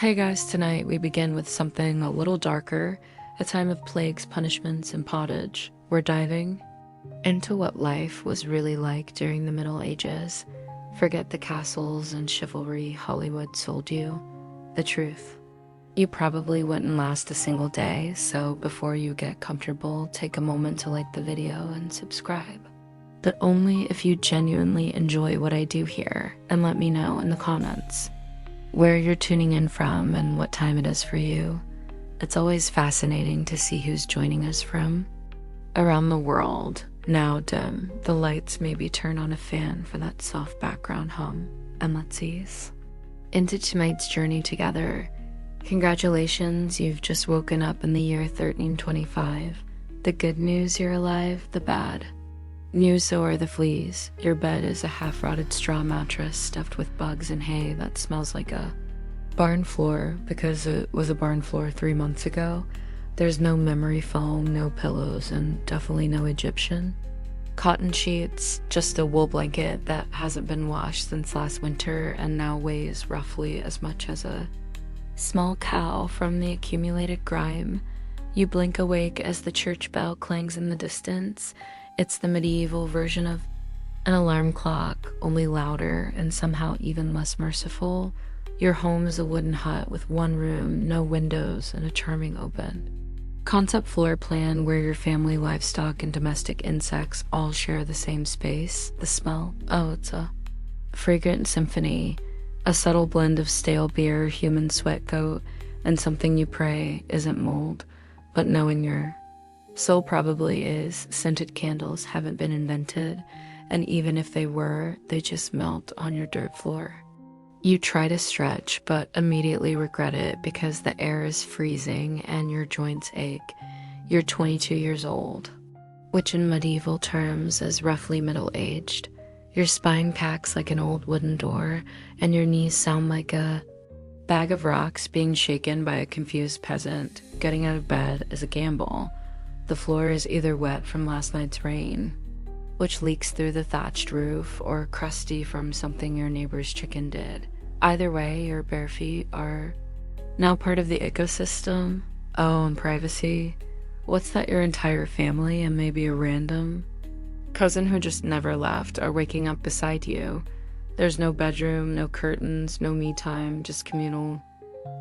Hey guys, tonight we begin with something a little darker, a time of plagues, punishments, and pottage. We're diving into what life was really like during the Middle Ages. Forget the castles and chivalry Hollywood sold you. The truth. You probably wouldn't last a single day, so before you get comfortable, take a moment to like the video and subscribe. But only if you genuinely enjoy what I do here, and let me know in the comments where you're tuning in from and what time it is for you. It's always fascinating to see who's joining us from around the world. Now dim, the lights maybe turn on a fan for that soft background hum, and let's ease into tonight's journey together. Congratulations, you've just woken up in the year 1325. The good news, you're alive. The bad news, so are the fleas. Your bed is a half-rotted straw mattress stuffed with bugs and hay that smells like a barn floor because it was a barn floor 3 months ago. There's no memory foam, no pillows, and definitely no Egyptian cotton sheets, just a wool blanket that hasn't been washed since last winter and now weighs roughly as much as a small cow from the accumulated grime. You blink awake as the church bell clangs in the distance. It's the medieval version of an alarm clock, only louder and somehow even less merciful. Your home is a wooden hut with one room, no windows, and a charming open concept floor plan where your family, livestock, and domestic insects all share the same space. The smell, oh, it's a fragrant symphony, a subtle blend of stale beer, human sweat coat, and something you pray isn't mold, but knowing your soul probably is. Scented candles haven't been invented, and even if they were, they just melt on your dirt floor. You try to stretch, but immediately regret it because the air is freezing and your joints ache. You're 22 years old, which in medieval terms is roughly middle-aged. Your spine cracks like an old wooden door, and your knees sound like a bag of rocks being shaken by a confused peasant. Getting out of bed is a gamble. The floor is either wet from last night's rain, which leaks through the thatched roof, or crusty from something your neighbor's chicken did. Either way, your bare feet are now part of the ecosystem. Oh, and privacy. What's that? Your entire family and maybe a random cousin who just never left are waking up beside you. There's no bedroom, no curtains, no me time, just communal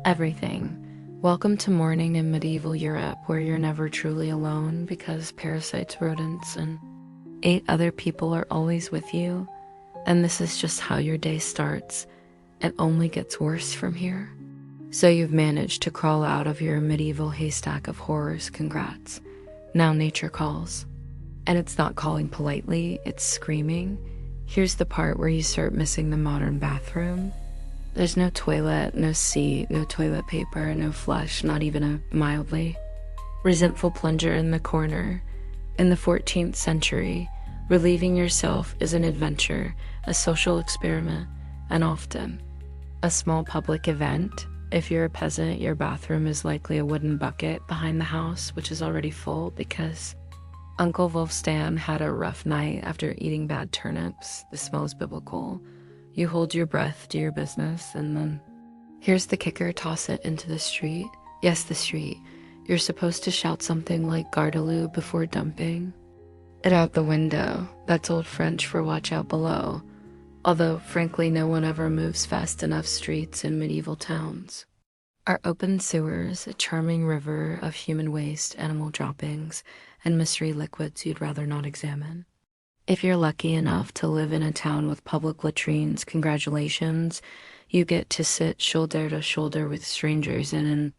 everything. Welcome to morning in medieval Europe, where you're never truly alone because parasites, rodents, and 8 other people are always with you. And this is just how your day starts. It only gets worse from here. So you've managed to crawl out of your medieval haystack of horrors. Congrats. Now nature calls. And it's not calling politely, it's screaming. Here's the part where you start missing the modern bathroom. There's no toilet, no seat, no toilet paper, no flush, not even a mildly resentful plunger in the corner. In the 14th century, relieving yourself is an adventure, a social experiment, and often a small public event. If you're a peasant, your bathroom is likely a wooden bucket behind the house, which is already full because Uncle Wolfstan had a rough night after eating bad turnips. The smell is biblical. You hold your breath, do your business, and then here's the kicker, toss it into the street. Yes, the street. You're supposed to shout something like Gardeloo before dumping it out the window. That's Old French for watch out below. Although, frankly, no one ever moves fast enough streets in medieval towns. Our open sewers, a charming river of human waste, animal droppings, and mystery liquids you'd rather not examine. If you're lucky enough to live in a town with public latrines, congratulations. You get to sit shoulder to shoulder with strangers in an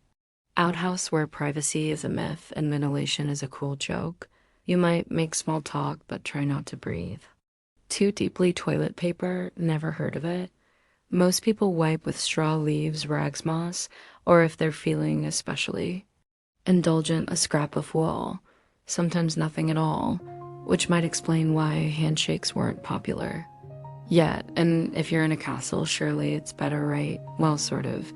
outhouse where privacy is a myth and ventilation is a cruel joke. You might make small talk, but try not to breathe. Too deeply toilet paper, never heard of it. Most people wipe with straw, leaves, rags, moss, or if they're feeling especially indulgent, a scrap of wool. Sometimes nothing at all, which might explain why handshakes weren't popular yet. And if you're in a castle, surely it's better, right? Well, sort of.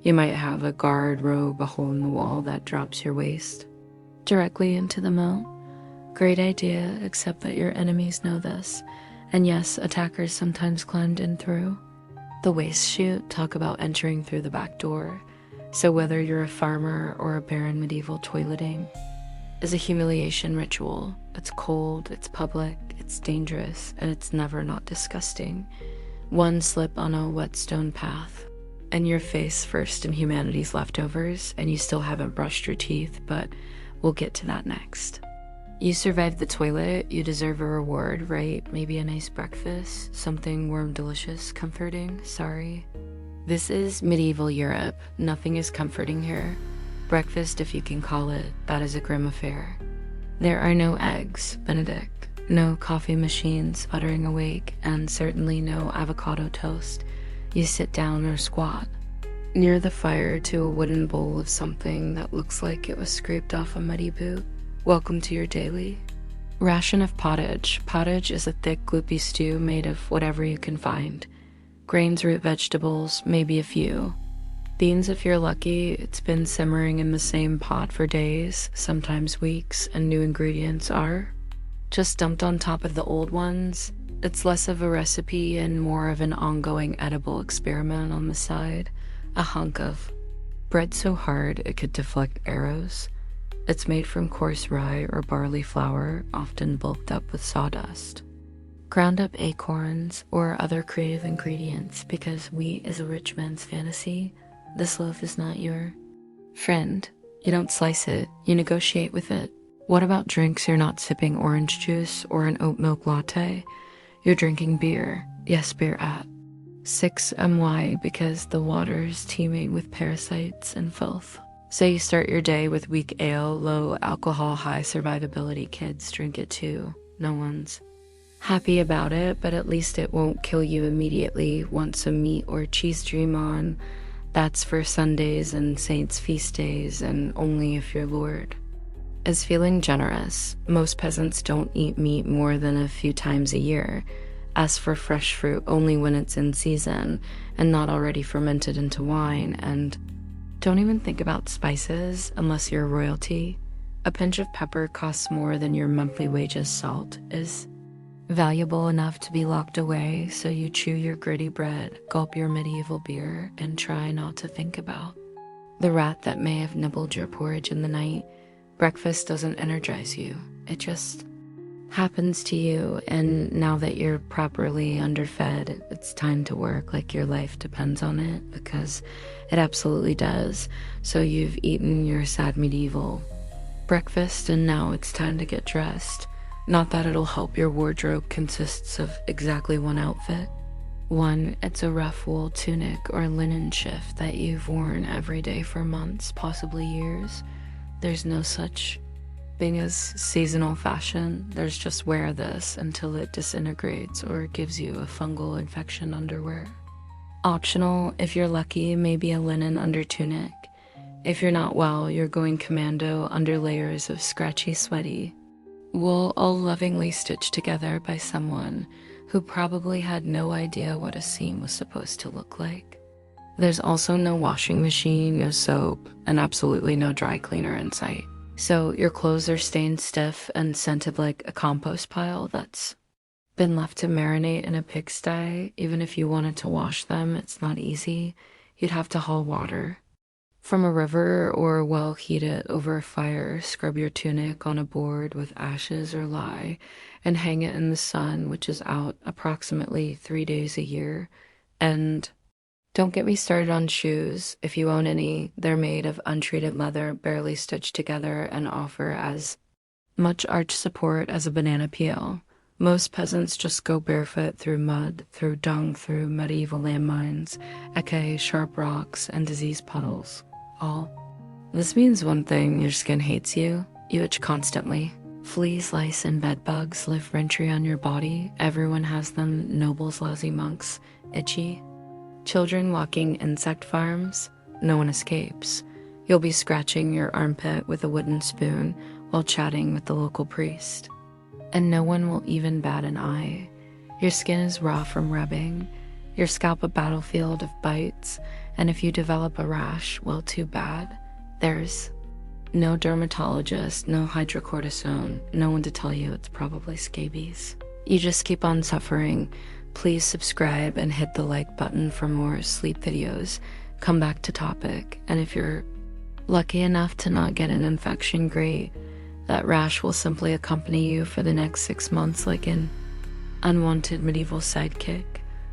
You might have a guard robe, a hole in the wall that drops your waist directly into the moat. Great idea, except that your enemies know this. And yes, attackers sometimes climbed in through The waste chute talk about entering through the back door. So whether you're a farmer or a barren medieval toileting is a humiliation ritual. It's cold, it's public, it's dangerous, and it's never not disgusting. One slip on a whetstone path, and you're face first in humanity's leftovers, and you still haven't brushed your teeth, but we'll get to that next. You survived the toilet, you deserve a reward, right? Maybe a nice breakfast, something warm, delicious, comforting, sorry. This is medieval Europe. Nothing is comforting here. Breakfast, if you can call it, that is a grim affair. There are no eggs, Benedict, no coffee machines sputtering awake, and certainly no avocado toast. You sit down or squat near the fire to a wooden bowl of something that looks like it was scraped off a muddy boot. Welcome to your daily ration of pottage. Pottage is a thick, gloopy stew made of whatever you can find. Grains, root vegetables, maybe a few. Beans if you're lucky. It's been simmering in the same pot for days, sometimes weeks, and new ingredients are just dumped on top of the old ones. It's less of a recipe and more of an ongoing edible experiment on the side. A hunk of bread so hard it could deflect arrows. It's made from coarse rye or barley flour, often bulked up with sawdust. Ground up acorns or other creative ingredients, because wheat is a rich man's fantasy. This loaf is not your friend. You don't slice it, you negotiate with it. What about drinks? You're not sipping orange juice or an oat milk latte. You're drinking beer. Yes, beer at 6 MY, because the water's teeming with parasites and filth. So you start your day with weak ale, low alcohol, high survivability. Kids drink it too. No one's happy about it, but at least it won't kill you immediately. Want some meat or cheese dream on? That's for Sundays and saints' feast days, and only if your Lord is feeling generous. Most peasants don't eat meat more than a few times a year. As for fresh fruit, only when it's in season and not already fermented into wine. And don't even think about spices unless you're royalty. A pinch of pepper costs more than your monthly wages. Salt is valuable enough to be locked away, so you chew your gritty bread, gulp your medieval beer, and try not to think about the rat that may have nibbled your porridge in the night. Breakfast doesn't energize you. It just happens to you, and now that you're properly underfed, it's time to work like your life depends on it, because it absolutely does. So you've eaten your sad medieval breakfast, and now it's time to get dressed. Not that it'll help. Your wardrobe consists of exactly one outfit. One, it's a rough wool tunic or linen shift that you've worn every day for months, possibly years. There's no such thing as seasonal fashion. There's just wear this until it disintegrates or gives you a fungal infection. Underwear. Optional, if you're lucky, maybe a linen under tunic. If you're not well, you're going commando under layers of scratchy, sweaty wool, all lovingly stitched together by someone who probably had no idea what a seam was supposed to look like. There's also no washing machine, no soap, and absolutely no dry cleaner in sight. So your clothes are stained stiff and scented like a compost pile that's been left to marinate in a pigsty. Even if you wanted to wash them, it's not easy. You'd have to haul water from a river or well heat it over a fire, scrub your tunic on a board with ashes or lye, and hang it in the sun, which is out approximately 3 days a year. And don't get me started on shoes. If you own any, they're made of untreated leather, barely stitched together, and offer as much arch support as a banana peel. Most peasants just go barefoot through mud, through dung, through medieval landmines, aka sharp rocks, and disease puddles. All this means one thing: your skin hates you. You itch constantly. Fleas, lice, and bed bugs live rent-free on your body. Everyone has them. Nobles, lousy monks, itchy children walking insect farms. No one escapes. You'll be scratching your armpit with a wooden spoon while chatting with the local priest, and no one will even bat an eye. Your skin is raw from rubbing, your scalp a battlefield of bites, and if you develop a rash, well, too bad. There's no dermatologist, no hydrocortisone, no one to tell you it's probably scabies. You just keep on suffering Please subscribe and hit the like button for more sleep videos. Come back to topic, and if you're lucky enough to not get an infection, great. That rash will simply accompany you for the next 6 months like an unwanted medieval sidekick.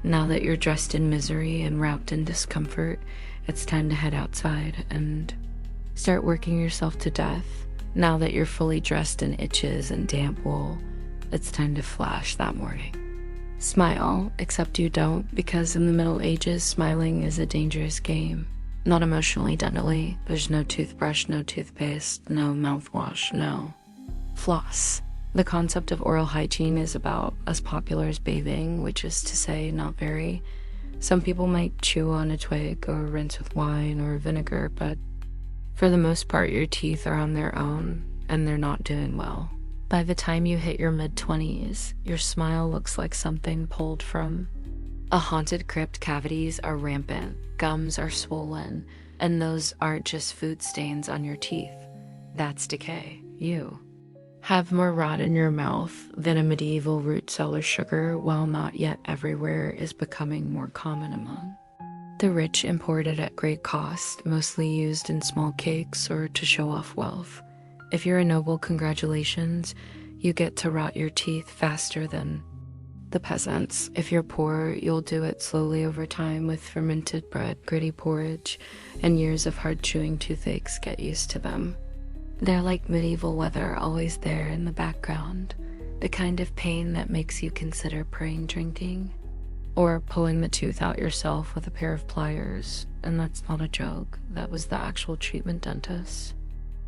Now that you're dressed in misery and wrapped in discomfort, it's time to head outside and start working yourself to death. Now that you're fully dressed in itches and damp wool, it's time to flash that morning. Smile, except you don't, because in the Middle Ages, smiling is a dangerous game. Not emotionally deadly. There's no toothbrush, no toothpaste, no mouthwash, no floss. The concept of oral hygiene is about as popular as bathing, which is to say, not very. Some people might chew on a twig or rinse with wine or vinegar, but for the most part, your teeth are on their own, and they're not doing well. By the time you hit your mid-20s, your smile looks like something pulled from a haunted crypt. Cavities are rampant, gums are swollen, and those aren't just food stains on your teeth. That's decay. You have more rot in your mouth than a medieval root cellar sugar, while not yet everywhere is becoming more common among the rich, imported at great cost, mostly used in small cakes or to show off wealth. If you're a noble, congratulations, you get to rot your teeth faster than the peasants. If you're poor, you'll do it slowly over time with fermented bread, gritty porridge, and years of hard chewing toothaches. Get used to them. They're like medieval weather, always there in the background, the kind of pain that makes you consider praying drinking, or pulling the tooth out yourself with a pair of pliers. And that's not a joke, that was the actual treatment dentist.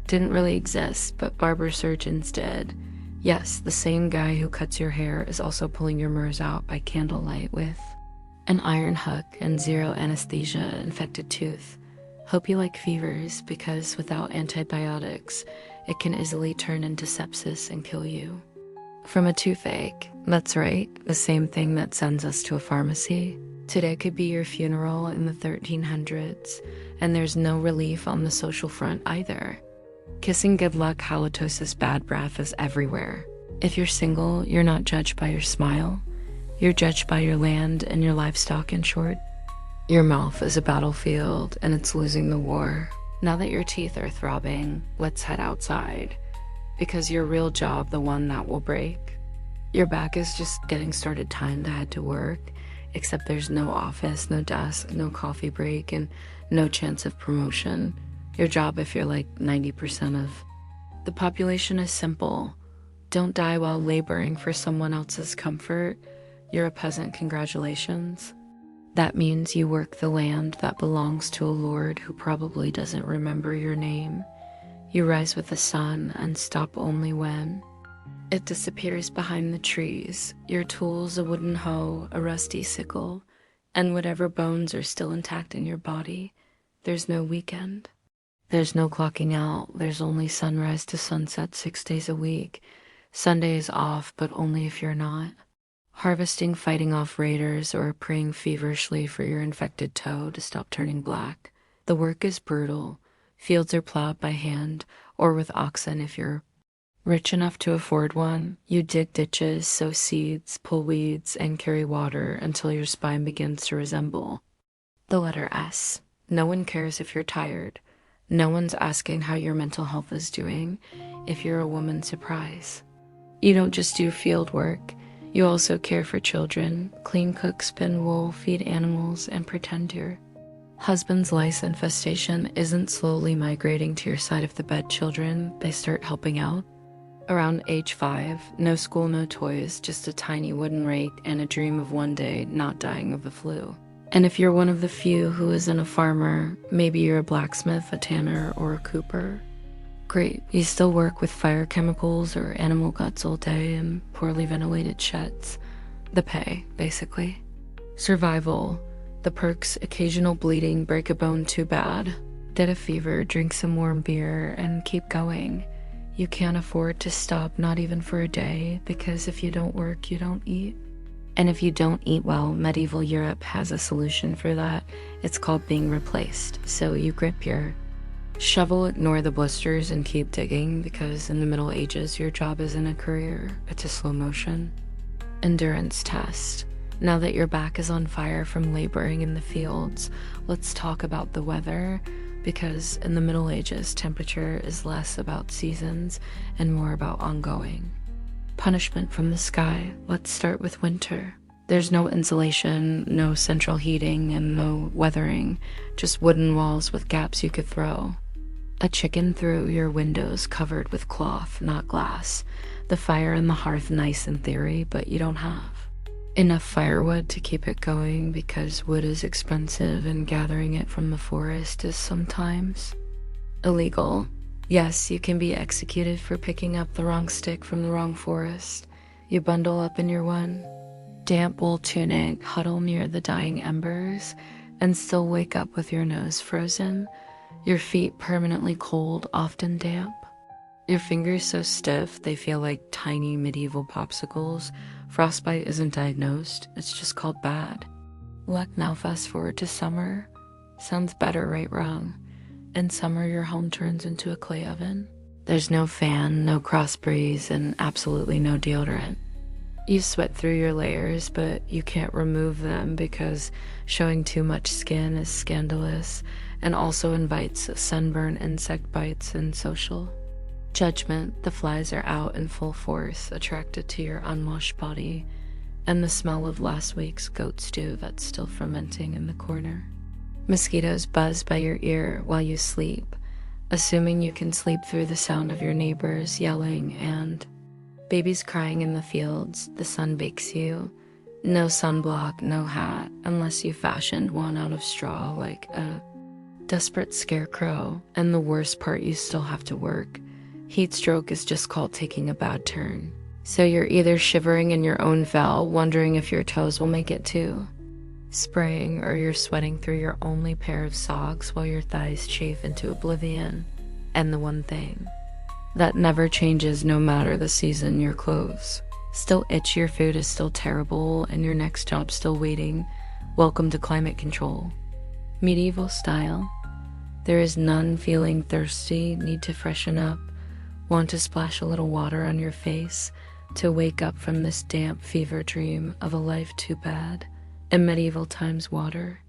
Didn't really exist, but barber surgeons did. Yes, the same guy who cuts your hair is also pulling your murs out by candlelight with an iron hook and zero anesthesia infected tooth. Hope you like fevers, because without antibiotics, it can easily turn into sepsis and kill you. From a toothache, that's right, the same thing that sends us to a pharmacy. Today could be your funeral in the 1300s, and there's no relief on the social front either. Kissing good luck, halitosis, bad breath is everywhere. If you're single, you're not judged by your smile. You're judged by your land and your livestock, in short. Your mouth is a battlefield, and it's losing the war. Now that your teeth are throbbing, let's head outside. Because your real job, the one that will break. Your back is just getting started, time to head to work, except there's no office, no desk, no coffee break, and no chance of promotion. Your job, if you're like 90% of the population, is simple. Don't die while laboring for someone else's comfort. You're a peasant, congratulations. That means you work the land that belongs to a lord who probably doesn't remember your name. You rise with the sun and stop only when it disappears behind the trees. Your tools, a wooden hoe, a rusty sickle, and whatever bones are still intact in your body. There's no weekend. There's no clocking out. There's only sunrise to sunset 6 days a week. Sunday is off, but only if you're not harvesting, fighting off raiders, or praying feverishly for your infected toe to stop turning black. The work is brutal. Fields are plowed by hand or with oxen if you're rich enough to afford one. You dig ditches, sow seeds, pull weeds, and carry water until your spine begins to resemble the letter S. No one cares if you're tired. No one's asking how your mental health is doing. If you're a woman, surprise. You don't just do field work. You also care for children, clean, cook, spin wool, feed animals, and pretend your husband's lice infestation isn't slowly migrating to your side of the bed. Children, they start helping out around age 5. No school, no toys, just a tiny wooden rake and a dream of one day not dying of the flu. And if you're one of the few who isn't a farmer, maybe you're a blacksmith, a tanner, or a cooper. Great, you still work with fire chemicals or animal guts all day in poorly ventilated sheds. The pay, basically. Survival, the perks, occasional bleeding, break a bone too bad. Get a fever, drink some warm beer, and keep going. You can't afford to stop, not even for a day, because if you don't work, you don't eat. And if you don't eat well, medieval Europe has a solution for that. It's called being replaced. So you grip your shovel, ignore the blisters, and keep digging, because in the Middle Ages, your job isn't a career, it's a slow motion endurance test. Now that your back is on fire from laboring in the fields, let's talk about the weather, because in the Middle Ages, temperature is less about seasons and more about ongoing. Punishment from the sky. Let's start with winter. There's no insulation, no central heating, and no weathering, just wooden walls with gaps you could throw. A chicken through your windows covered with cloth, not glass. The fire in the hearth nice in theory, but you don't have enough firewood to keep it going because wood is expensive and gathering it from the forest is sometimes illegal. Yes, you can be executed for picking up the wrong stick from the wrong forest. You bundle up in your one damp wool tunic, huddle near the dying embers, and still wake up with your nose frozen, your feet permanently cold, often damp. Your fingers so stiff they feel like tiny medieval popsicles. Frostbite isn't diagnosed, it's just called bad. Luck. Now fast forward to summer. Sounds better, right? Wrong. In summer, your home turns into a clay oven. There's no fan, no cross breeze, and absolutely no deodorant. You sweat through your layers, but you can't remove them because showing too much skin is scandalous and also invites sunburn, insect bites, and social judgment. The flies are out in full force, attracted to your unwashed body, and the smell of last week's goat stew that's still fermenting in the corner. Mosquitoes buzz by your ear while you sleep, assuming you can sleep through the sound of your neighbors yelling and babies crying in the fields. The sun bakes you. No sunblock, no hat, unless you fashioned one out of straw like a desperate scarecrow. And the worst part, you still have to work. Heat stroke is just called taking a bad turn. So you're either shivering in your own fell, wondering if your toes will make it too, spraying, or you're sweating through your only pair of socks while your thighs chafe into oblivion. And the one thing that never changes no matter the season, your clothes still itch, your food is still terrible, and your next job still waiting. Welcome to climate control. Medieval style. There is none. Feeling thirsty, need to freshen up, want to splash a little water on your face to wake up from this damp fever dream of a life too bad. In medieval times, water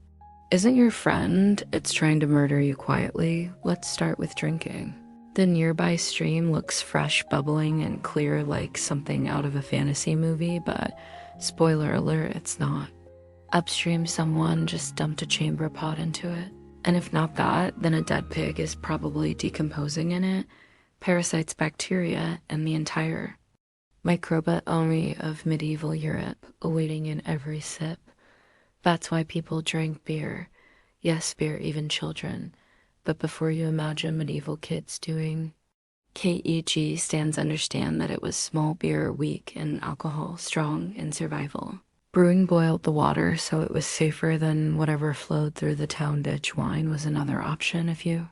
isn't your friend, it's trying to murder you quietly. Let's start with drinking. The nearby stream looks fresh, bubbling, and clear like something out of a fantasy movie, but spoiler alert, it's not. Upstream, someone just dumped a chamber pot into it. And if not that, then a dead pig is probably decomposing in it, parasites, bacteria, and the entire microbiome of medieval Europe awaiting in every sip. That's why people drank beer. Yes, beer, even children. But before you imagine medieval kids doing KEG stands, understand that it was small beer, weak in alcohol, strong in survival. Brewing boiled the water so it was safer than whatever flowed through the town ditch. Wine was another option if you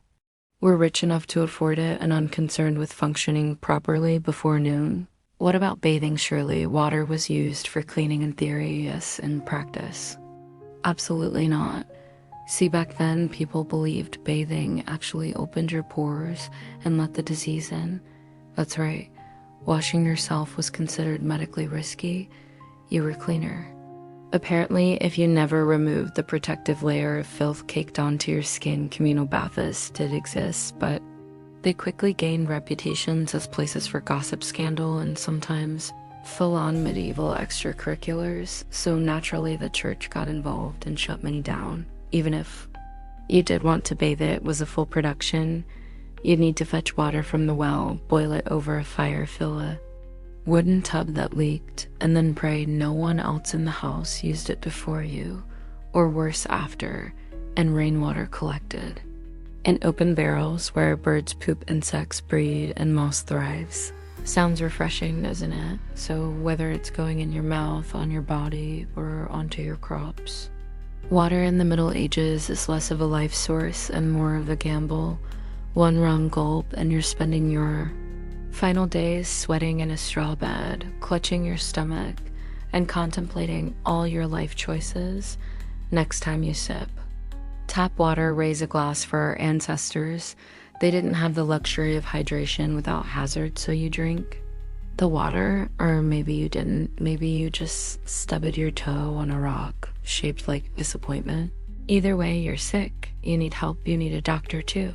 were rich enough to afford it and unconcerned with functioning properly before noon. What about bathing? Surely water was used for cleaning in theory, yes, in practice absolutely not. See, back then, people believed bathing actually opened your pores and let the disease in. That's right. Washing yourself was considered medically risky. You were cleaner. Apparently, if you never removed the protective layer of filth caked onto your skin, communal baths did exist, but they quickly gained reputations as places for gossip, scandal, and sometimes full-on medieval extracurriculars, so naturally the church got involved and shut many down. Even if you did want to bathe, it was a full production. You'd need to fetch water from the well, boil it over a fire, fill a wooden tub that leaked, and then pray no one else in the house used it before you, or worse, after, and rainwater collected in open barrels where birds poop, insects breed, and moss thrives. Sounds refreshing, doesn't it? So whether it's going in your mouth, on your body, or onto your crops. Water in the Middle Ages is less of a life source and more of a gamble. One wrong gulp and you're spending your final days sweating in a straw bed, clutching your stomach, and contemplating all your life choices next time you sip. Tap water, raise a glass for our ancestors. They didn't have the luxury of hydration without hazard, so you drink The water, or maybe you didn't. Maybe you just stubbed your toe on a rock shaped like disappointment. Either way, you're sick. You need help. You need a doctor too.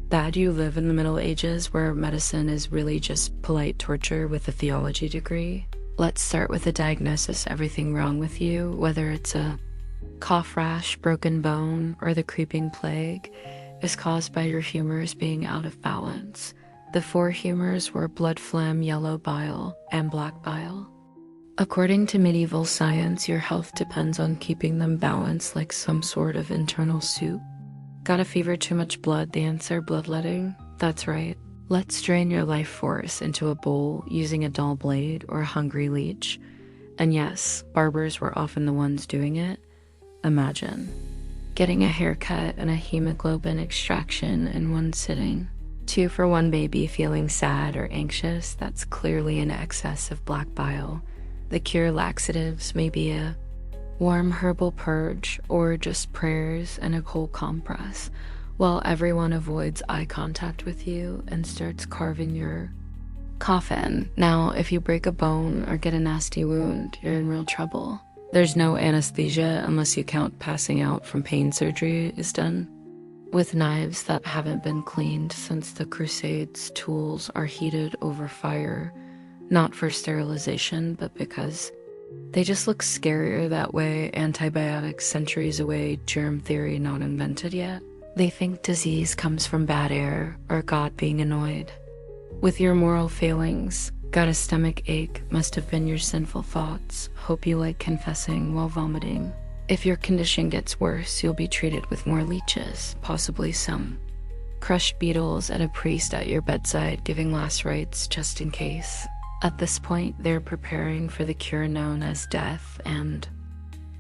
That you live in the Middle Ages where medicine is really just polite torture with a theology degree. Let's start with a diagnosis. Everything wrong with you, whether it's a cough rash, broken bone, or the creeping plague, is caused by your humors being out of balance. The four humors were blood phlegm, yellow bile, and black bile. According to medieval science, your health depends on keeping them balanced like some sort of internal soup. Got a fever, too much blood? The answer, bloodletting? That's right. Let's drain your life force into a bowl using a dull blade or a hungry leech. And yes, barbers were often the ones doing it. Imagine getting a haircut and a hemoglobin extraction in one sitting. 2 for 1 baby feeling sad or anxious, that's clearly an excess of black bile. The cure, laxatives, maybe a warm herbal purge or just prayers and a cold compress, while everyone avoids eye contact with you and starts carving your coffin. Now, if you break a bone or get a nasty wound, you're in real trouble. There's no anesthesia unless you count passing out from pain surgery is done. With knives that haven't been cleaned since the Crusades, tools are heated over fire, not for sterilization, but because they just look scarier that way. Antibiotics centuries away, germ theory not invented yet. They think disease comes from bad air or God being annoyed. With your moral failings, got a stomach ache, must have been your sinful thoughts. Hope you like confessing while vomiting. If your condition gets worse, you'll be treated with more leeches, possibly some crushed beetles, and a priest at your bedside giving last rites just in case. At this point, they're preparing for the cure known as death, and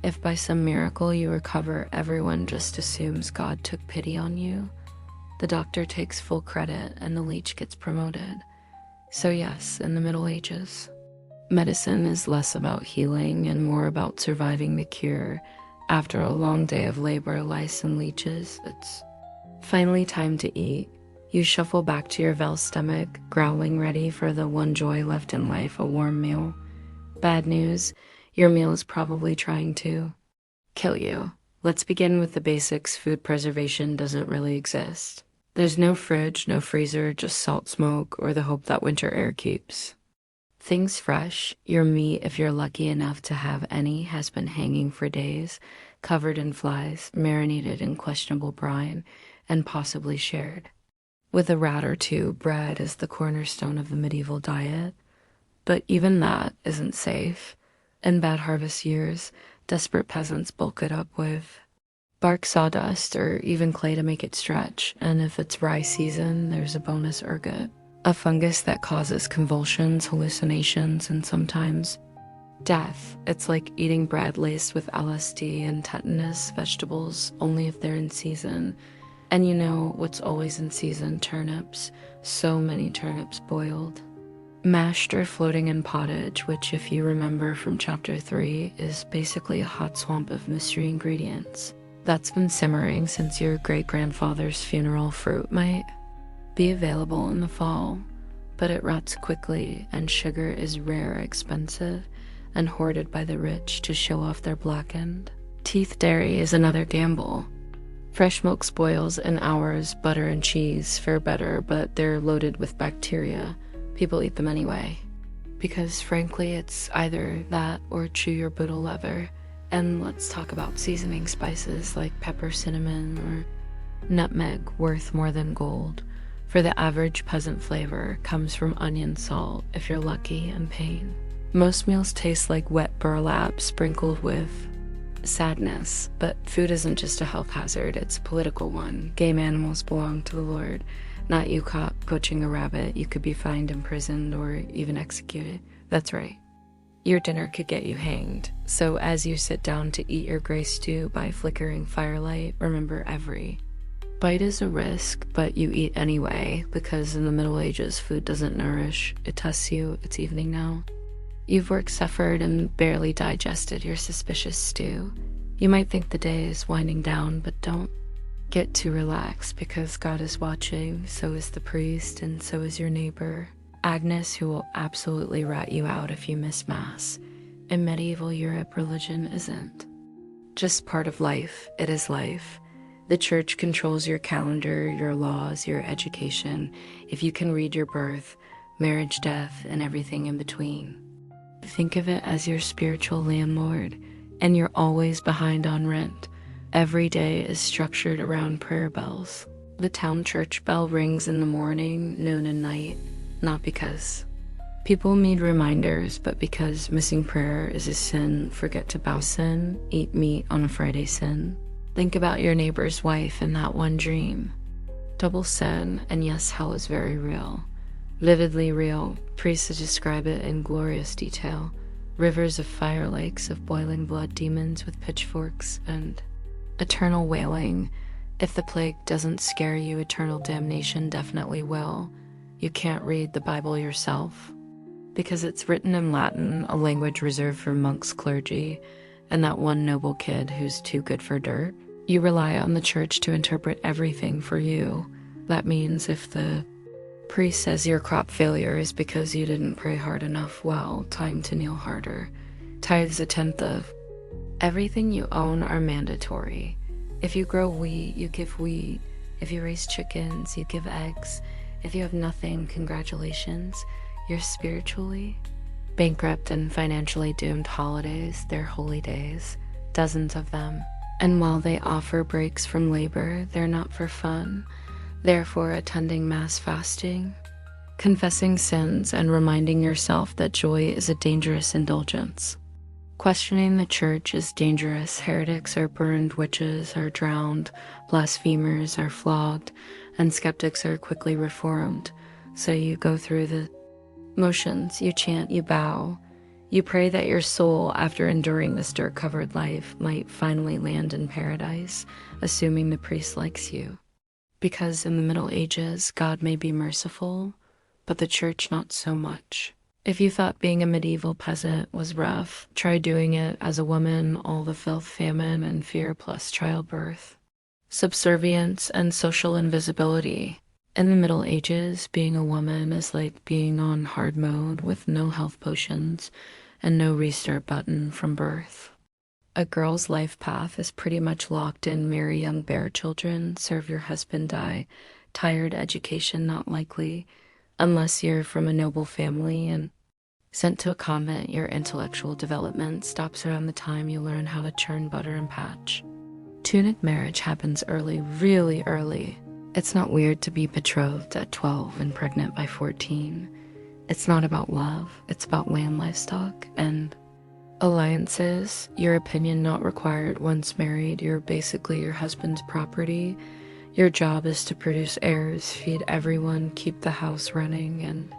if by some miracle you recover, everyone just assumes God took pity on you. The doctor takes full credit and the leech gets promoted. So yes, in the Middle Ages, medicine is less about healing and more about surviving the cure. After a long day of labor, lice, and leeches, it's finally time to eat. You shuffle back to your Vel stomach, growling, ready for the one joy left in life, a warm meal. Bad news, your meal is probably trying to kill you. Let's begin with the basics. Food preservation doesn't really exist. There's no fridge, no freezer, just salt, smoke, or the hope that winter air keeps things fresh. Your meat, if you're lucky enough to have any, has been hanging for days, covered in flies, marinated in questionable brine, and possibly shared. With a rat or two, bread is the cornerstone of the medieval diet. But even that isn't safe. In bad harvest years, desperate peasants bulk it up with bark, sawdust, or even clay to make it stretch. And if it's rye season, there's a bonus ergot, a fungus that causes convulsions, hallucinations, and sometimes death. It's like eating bread laced with LSD and tetanus, vegetables only if they're in season. And you know what's always in season? Turnips. So many turnips boiled, mashed, or floating in pottage, which, if you remember from chapter 3, is basically a hot swamp of mystery ingredients that's been simmering since your great-grandfather's funeral. Fruit might be available in the fall, but it rots quickly, and sugar is rare, expensive, and hoarded by the rich to show off their blackened teeth. Dairy is another gamble. Fresh milk spoils in hours. Butter and cheese fare better, but they're loaded with bacteria. People eat them anyway, because frankly, it's either that or chew your boodle leather. And let's talk about seasoning spices like pepper, cinnamon, or nutmeg, worth more than gold. For the average peasant, flavor comes from onion salt, if you're lucky, and pain. Most meals taste like wet burlap sprinkled with sadness, but food isn't just a health hazard, it's a political one. Game animals belong to the Lord, not you caught poaching a rabbit. You could be fined, imprisoned, or even executed. That's right. Your dinner could get you hanged. So as you sit down to eat your gray stew by flickering firelight, remember every bite is a risk, but you eat anyway, because in the Middle Ages, food doesn't nourish, it tests you. It's evening now. You've worked, suffered, and barely digested your suspicious stew. You might think the day is winding down, but don't get too relaxed, because God is watching, so is the priest, and so is your neighbor. Agnes, who will absolutely rat you out if you miss Mass. In medieval Europe, religion isn't just part of life, it is life. The church controls your calendar, your laws, your education, if you can read your birth, marriage, death, and everything in between. Think of it as your spiritual landlord, and you're always behind on rent. Every day is structured around prayer bells. The town church bell rings in the morning, noon, and night, not because people need reminders, but because missing prayer is a sin. Forget to bow sin, eat meat on a Friday sin. Think about your neighbor's wife in that one dream. Double sin, and yes, hell is very real. Vividly real, priests describe it in glorious detail. Rivers of fire, lakes of boiling blood, demons with pitchforks, and eternal wailing. If the plague doesn't scare you, eternal damnation definitely will. You can't read the Bible yourself, because it's written in Latin, a language reserved for monks, clergy, and that one noble kid who's too good for dirt. You rely on the church to interpret everything for you. That means if the priest says your crop failure is because you didn't pray hard enough, well, time to kneel harder. Tithes a tenth of everything you own are mandatory. If you grow wheat, you give wheat. If you raise chickens, you give eggs. If you have nothing, congratulations. You're spiritually bankrupt and financially doomed. Holidays, they're holy days, dozens of them. And while they offer breaks from labor, they're not for fun. Therefore, attending Mass, fasting, confessing sins, and reminding yourself that joy is a dangerous indulgence. Questioning the church is dangerous. Heretics are burned, witches are drowned, blasphemers are flogged, and skeptics are quickly reformed. So you go through the motions, you chant, you bow, you pray that your soul, after enduring this dirt-covered life, might finally land in paradise, assuming the priest likes you. Because in the Middle Ages, God may be merciful, but the church not so much. If you thought being a medieval peasant was rough, try doing it as a woman, all the filth, famine, and fear plus childbirth, subservience, and social invisibility. In the Middle Ages, being a woman is like being on hard mode with no health potions and no restart button from birth. A girl's life path is pretty much locked in: marry young, bear children, serve your husband, die. Tired, education not likely, unless you're from a noble family and sent to a convent. Your intellectual development stops around the time you learn how to churn butter and patch. Tunic marriage happens early, really early. It's not weird to be betrothed at 12 and pregnant by 14. It's not about love, it's about land, livestock, and alliances. Your opinion not required once married. You're basically your husband's property. Your job is to produce heirs, feed everyone, keep the house running, and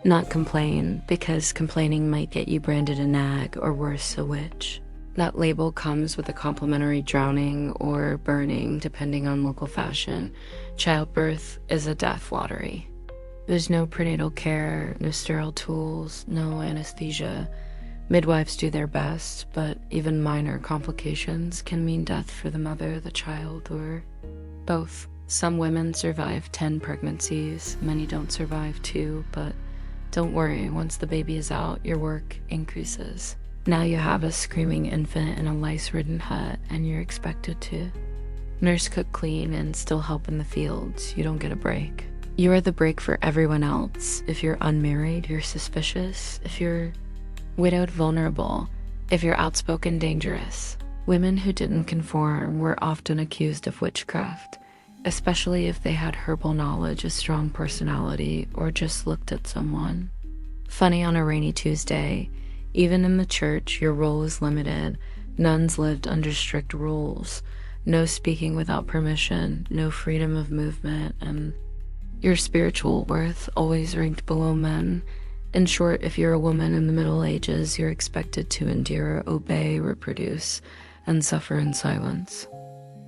not complain, because complaining might get you branded a nag, or worse, a witch. That label comes with a complimentary drowning or burning, depending on local fashion. Childbirth is a death lottery. There's no prenatal care, no sterile tools, no anesthesia. Midwives do their best, but even minor complications can mean death for the mother, the child, or both. Some women survive 10 pregnancies, many don't survive 2, but don't worry, once the baby is out, your work increases. Now you have a screaming infant in a lice-ridden hut, and you're expected to nurse, cook, clean, and still help in the fields. You don't get a break. You are the break for everyone else. If you're unmarried, you're suspicious. If you're widowed, vulnerable. If you're outspoken, dangerous. Women who didn't conform were often accused of witchcraft, especially if they had herbal knowledge, a strong personality, or just looked at someone. Funny on a rainy Tuesday, even in the church, your role is limited. Nuns lived under strict rules. No speaking without permission, no freedom of movement, and your spiritual worth always ranked below men. In short, if you're a woman in the Middle Ages, you're expected to endure, obey, reproduce, and suffer in silence.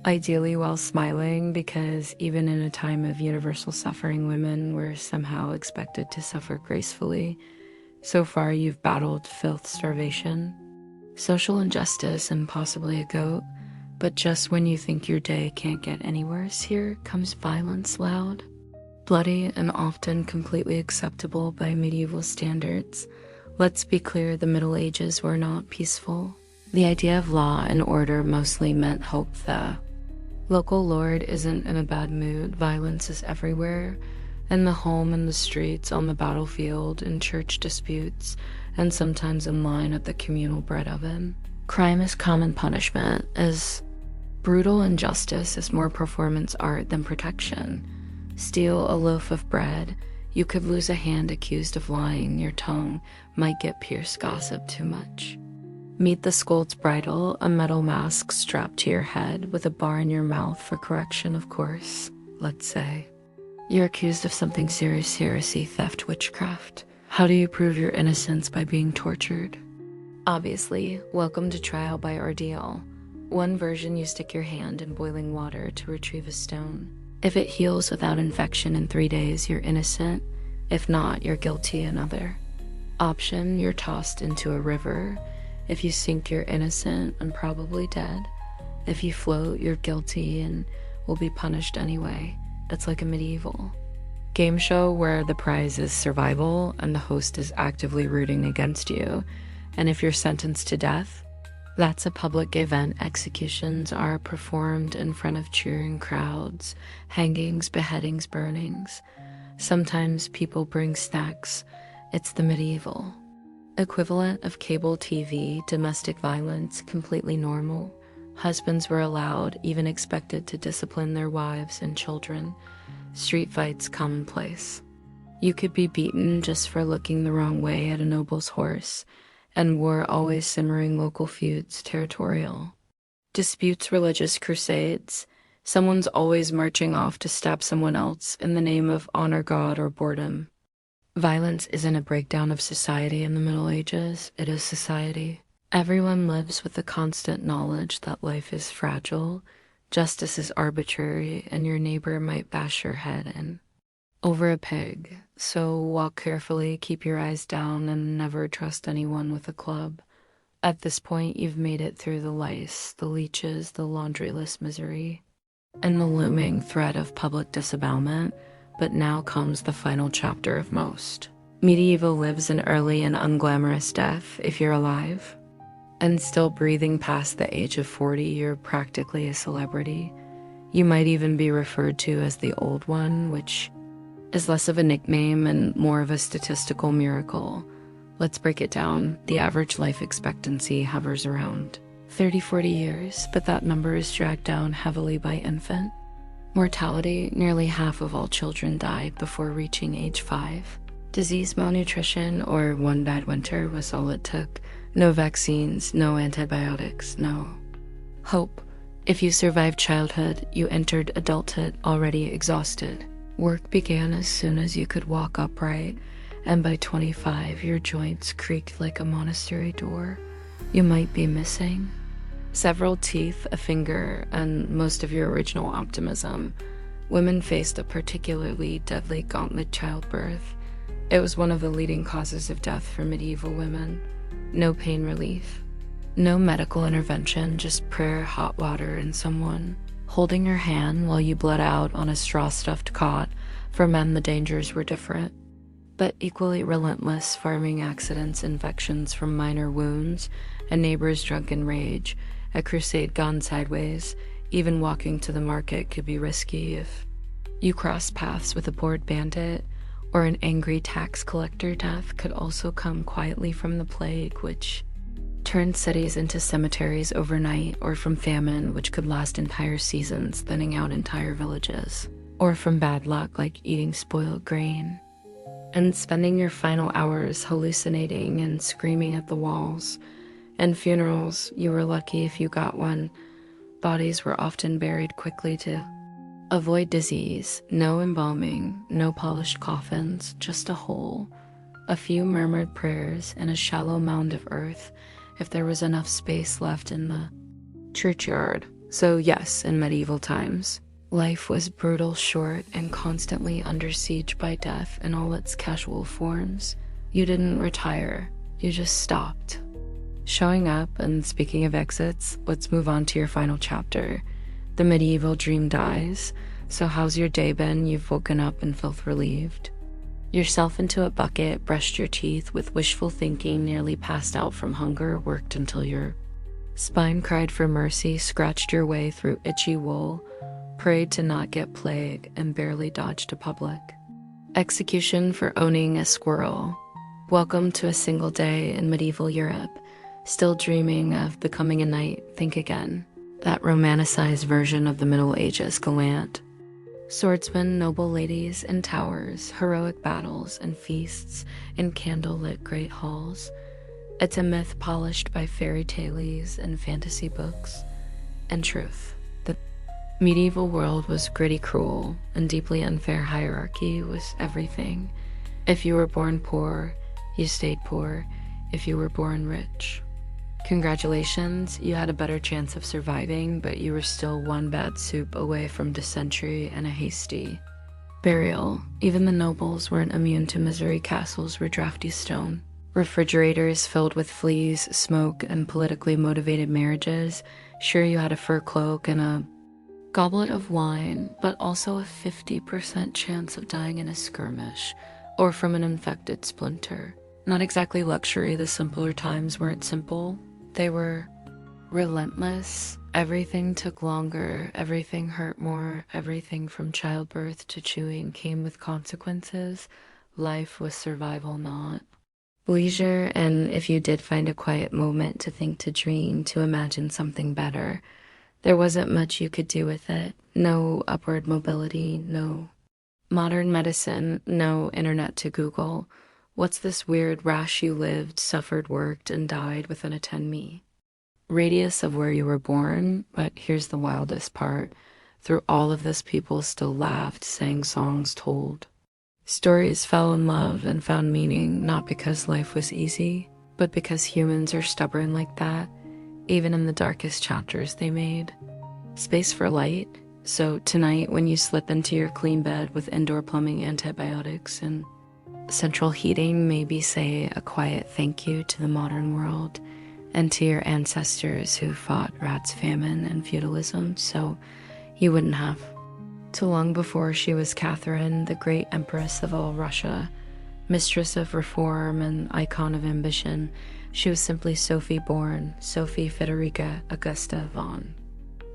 Ideally while smiling, because even in a time of universal suffering, women were somehow expected to suffer gracefully. So far, you've battled filth, starvation, social injustice, and possibly a goat. But just when you think your day can't get any worse, here comes violence loud. Bloody and often completely acceptable by medieval standards, let's be clear, the Middle Ages were not peaceful. The idea of law and order mostly meant hope. The local lord isn't in a bad mood, violence is everywhere, in the home, in the streets, on the battlefield, in church disputes, and sometimes in line at the communal bread oven. Crime is common punishment, as brutal injustice is more performance art than protection. Steal a loaf of bread, you could lose a hand accused of lying, your tongue might get pierced, gossip too much. Meet the scold's bridle, a metal mask strapped to your head with a bar in your mouth for correction, of course. Let's say you're accused of something serious, heresy, theft, witchcraft. How do you prove your innocence? By being tortured? Obviously, welcome to trial by ordeal. One version, you stick your hand in boiling water to retrieve a stone. If it heals without infection in 3 days, you're innocent. If not, you're guilty. Another option, you're tossed into a river. If you sink, you're innocent and probably dead. If you float, you're guilty and will be punished anyway. That's like a medieval game show where the prize is survival and the host is actively rooting against you. And if you're sentenced to death, that's a public event. Executions are performed in front of cheering crowds, hangings, beheadings, burnings. Sometimes people bring snacks. It's the medieval equivalent of cable TV. Domestic violence, completely normal. Husbands were allowed, even expected, to discipline their wives and children. Street fights, commonplace. You could be beaten just for looking the wrong way at a noble's horse. And war, always simmering. Local feuds, territorial disputes, religious crusades. Someone's always marching off to stab someone else in the name of honor, God, or boredom. Violence isn't a breakdown of society in the Middle Ages, it is society. Everyone lives with the constant knowledge that life is fragile, justice is arbitrary, and your neighbor might bash your head in over a pig. So walk carefully, keep your eyes down, and never trust anyone with a club. At this point, you've made it through the lice, the leeches, the laundryless misery, and the looming threat of public disavowalment. But now comes the final chapter of most. Medieval lives an early and unglamorous death. If you're alive and still breathing past the age of 40, you're practically a celebrity. You might even be referred to as the Old One, which is less of a nickname and more of a statistical miracle. Let's break it down. The average life expectancy hovers around 30-40 years, but that number is dragged down heavily by infant mortality. Nearly half of all children died before reaching age 5. Disease, malnutrition, or one bad winter was all it took. No vaccines, no antibiotics, no hope. If you survived childhood, you entered adulthood already exhausted. Work began as soon as you could walk upright, and by 25, your joints creaked like a monastery door. You might be missing several teeth, a finger, and most of your original optimism. Women faced a particularly deadly gauntlet: childbirth. It was one of the leading causes of death for medieval women. No pain relief, no medical intervention, just prayer, hot water, and someone holding your hand while you bled out on a straw-stuffed cot. For men, the dangers were different, but equally relentless: farming accidents, infections from minor wounds, a neighbor's drunken rage, a crusade gone sideways. Even walking to the market could be risky if you crossed paths with a bored bandit or an angry tax collector. Death could also come quietly from the plague, which turned cities into cemeteries overnight, or from famine, which could last entire seasons, thinning out entire villages, or from bad luck like eating spoiled grain and spending your final hours hallucinating and screaming at the walls. And funerals, you were lucky if you got one. Bodies were often buried quickly to avoid disease. No embalming, no polished coffins, just a hole, a few murmured prayers, and a shallow mound of earth if there was enough space left in the churchyard. So yes, in medieval times, life was brutal, short, and constantly under siege by death in all its casual forms. You didn't retire, you just stopped showing up. And speaking of exits, let's move on to your final chapter. The medieval dream dies, So how's your day been? You've woken up and felt relieved. Yourself into a bucket, brushed your teeth with wishful thinking, nearly passed out from hunger, worked until your spine cried for mercy, scratched your way through itchy wool, prayed to not get plague, and barely dodged a public execution for owning a squirrel. Welcome to a single day in medieval Europe. Still dreaming of becoming a knight? Think again. That romanticized version of the Middle Ages gallant. Swordsmen, noble ladies, and towers, heroic battles and feasts in candle-lit great halls. It's a myth polished by fairy tales and fantasy books. And truth. The medieval world was gritty, cruel, and deeply unfair. Hierarchy was everything. If you were born poor, you stayed poor. If you were born rich, congratulations, you had a better chance of surviving, but you were still one bad soup away from dysentery and a hasty burial. Even the nobles weren't immune to misery. Castles were drafty stone. Refrigerators filled with fleas, smoke, and politically motivated marriages. Sure, you had a fur cloak and a goblet of wine, but also a 50% chance of dying in a skirmish or from an infected splinter. Not exactly luxury. The simpler times weren't simple. They were relentless. Everything took longer. Everything hurt more. Everything from childbirth to chewing came with consequences. Life was survival, not leisure. And if you did find a quiet moment to think, to dream, to imagine something better, there wasn't much you could do with it. No upward mobility, no modern medicine, no internet to Google. What's this weird rash you lived, suffered, worked, and died within a 10 mi radius of where you were born? But here's the wildest part. Through all of this, people still laughed, sang songs, told stories, fell in love, and found meaning, not because life was easy, but because humans are stubborn like that, even in the darkest chapters they made. Space for light. So tonight, when you slip into your clean bed with indoor plumbing, antibiotics, and central heating, maybe say a quiet thank you to the modern world and to your ancestors who fought rats, famine, and feudalism, so you wouldn't have to. Long before she was Catherine, the great empress of all Russia, mistress of reform and icon of ambition, she was simply Sophie, born Sophie Federica Augusta von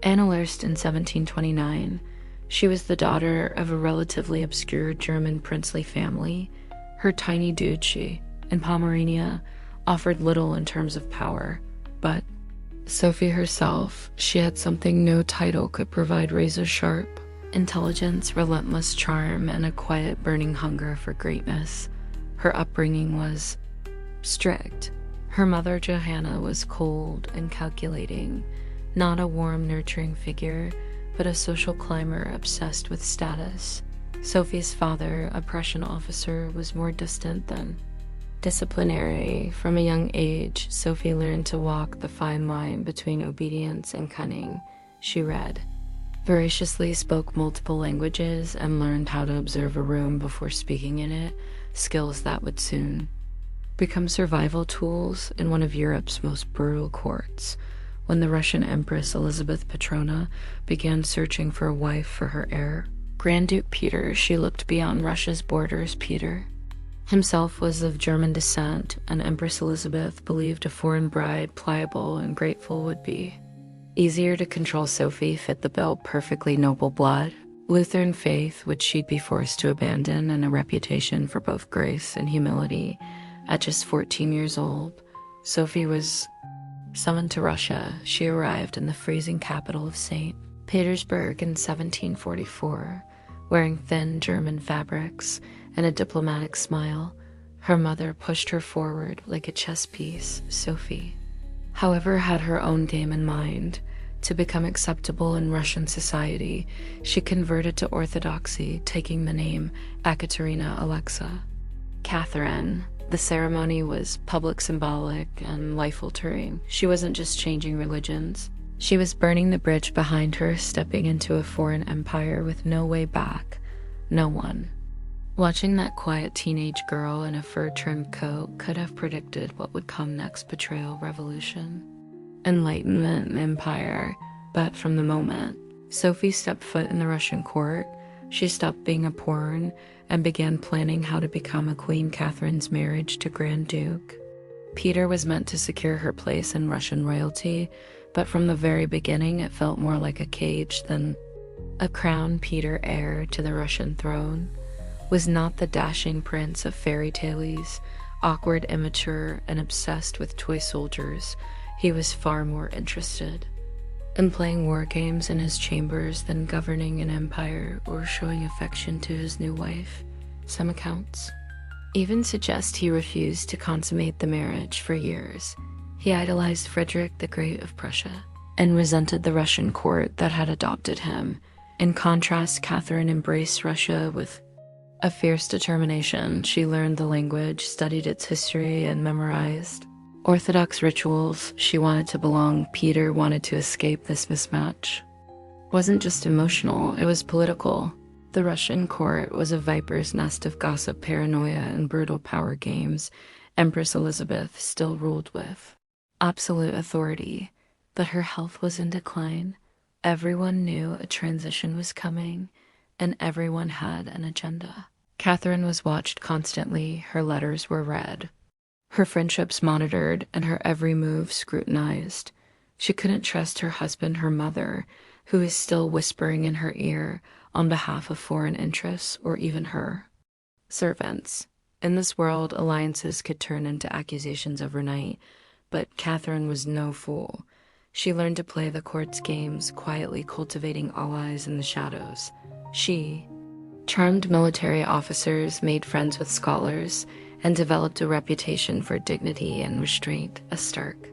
Anhälst in 1729. She was the daughter of a relatively obscure German princely family. Her tiny duchy in Pomerania offered little in terms of power, but Sophie herself, she had something no title could provide: razor-sharp intelligence, relentless charm, and a quiet, burning hunger for greatness. Her upbringing was strict. Her mother, Johanna, was cold and calculating, not a warm, nurturing figure, but a social climber obsessed with status. Sophie's father, a Prussian officer, was more distant than disciplinary. From a young age, Sophie learned to walk the fine line between obedience and cunning. She read voraciously, spoke multiple languages, and learned how to observe a room before speaking in it, skills that would soon become survival tools in one of Europe's most brutal courts. When the Russian Empress Elizabeth Petrona began searching for a wife for her heir, Grand Duke Peter, she looked beyond Russia's borders. Peter himself was of German descent, and Empress Elizabeth believed a foreign bride, pliable and grateful, would be easier to control. Sophie fit the bill: perfectly noble blood, Lutheran faith, which she'd be forced to abandon, and a reputation for both grace and humility. At just 14 years old, Sophie was summoned to Russia. She arrived in the freezing capital of St. Petersburg in 1744, wearing thin German fabrics and a diplomatic smile. Her mother pushed her forward like a chess piece. Sophie, however, had her own game in mind. To become acceptable in Russian society, she converted to Orthodoxy, taking the name Ekaterina Alexa. Catherine. The ceremony was public, symbolic, and life-altering. She wasn't just changing religions. She was burning the bridge behind her, stepping into a foreign empire with no way back. No one watching that quiet teenage girl in a fur-trimmed coat could have predicted what would come next: betrayal, revolution, enlightenment, empire. But from the moment Sophie stepped foot in the Russian court. She stopped being a pawn and began planning how to become a Queen Catherine's marriage to Grand Duke. Peter was meant to secure her place in Russian royalty, but from the very beginning it felt more like a cage than a crown. Peter, heir to the Russian throne, was not the dashing prince of fairy tales, awkward, immature, and obsessed with toy soldiers. He was far more interested in playing war games in his chambers than governing an empire or showing affection to his new wife. Some accounts even suggest he refused to consummate the marriage for years. He idolized Frederick the Great of Prussia and resented the Russian court that had adopted him. In contrast, Catherine embraced Russia with a fierce determination. She learned the language, studied its history, and memorized Orthodox rituals. She wanted to belong. Peter wanted to escape this mismatch. It wasn't just emotional, it was political. The Russian court was a viper's nest of gossip, paranoia, and brutal power games. Empress Elizabeth still ruled with absolute authority, but her health was in decline. Everyone knew a transition was coming, and everyone had an agenda. Catherine was watched constantly. Her letters were read, her friendships monitored, and her every move scrutinized. She couldn't trust her husband, her mother, who is still whispering in her ear on behalf of foreign interests, or even her servants. In this world, alliances could turn into accusations overnight, but Catherine was no fool. She learned to play the court's games, quietly cultivating allies in the shadows. She charmed military officers, made friends with scholars, and developed a reputation for dignity and restraint, a stark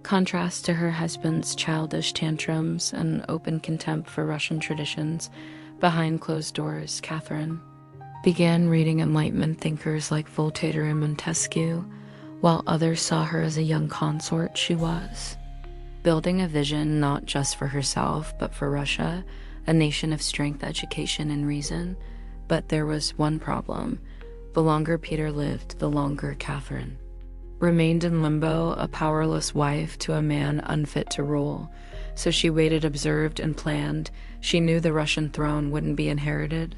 contrast to her husband's childish tantrums and open contempt for Russian traditions. Behind closed doors, Catherine began reading Enlightenment thinkers like Voltaire and Montesquieu, while others saw her as a young consort. She was building a vision not just for herself, but for Russia, a nation of strength, education, and reason. But there was one problem. The longer Peter lived, the longer Catherine remained in limbo, a powerless wife to a man unfit to rule. So she waited, observed, and planned. She knew the Russian throne wouldn't be inherited.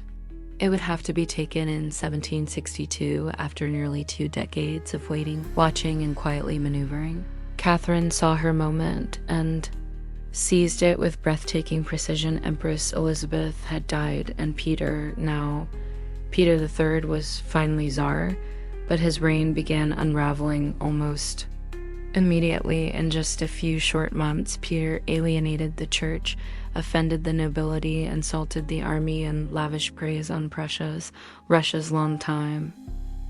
It would have to be taken in 1762, after nearly 2 decades of waiting, watching, and quietly maneuvering. Catherine saw her moment and seized it with breathtaking precision. Empress Elizabeth had died, and Peter III was finally Tsar, but his reign began unraveling almost immediately. In just a few short months, Peter alienated the church, offended the nobility, insulted the army, and lavished praise on Russia's longtime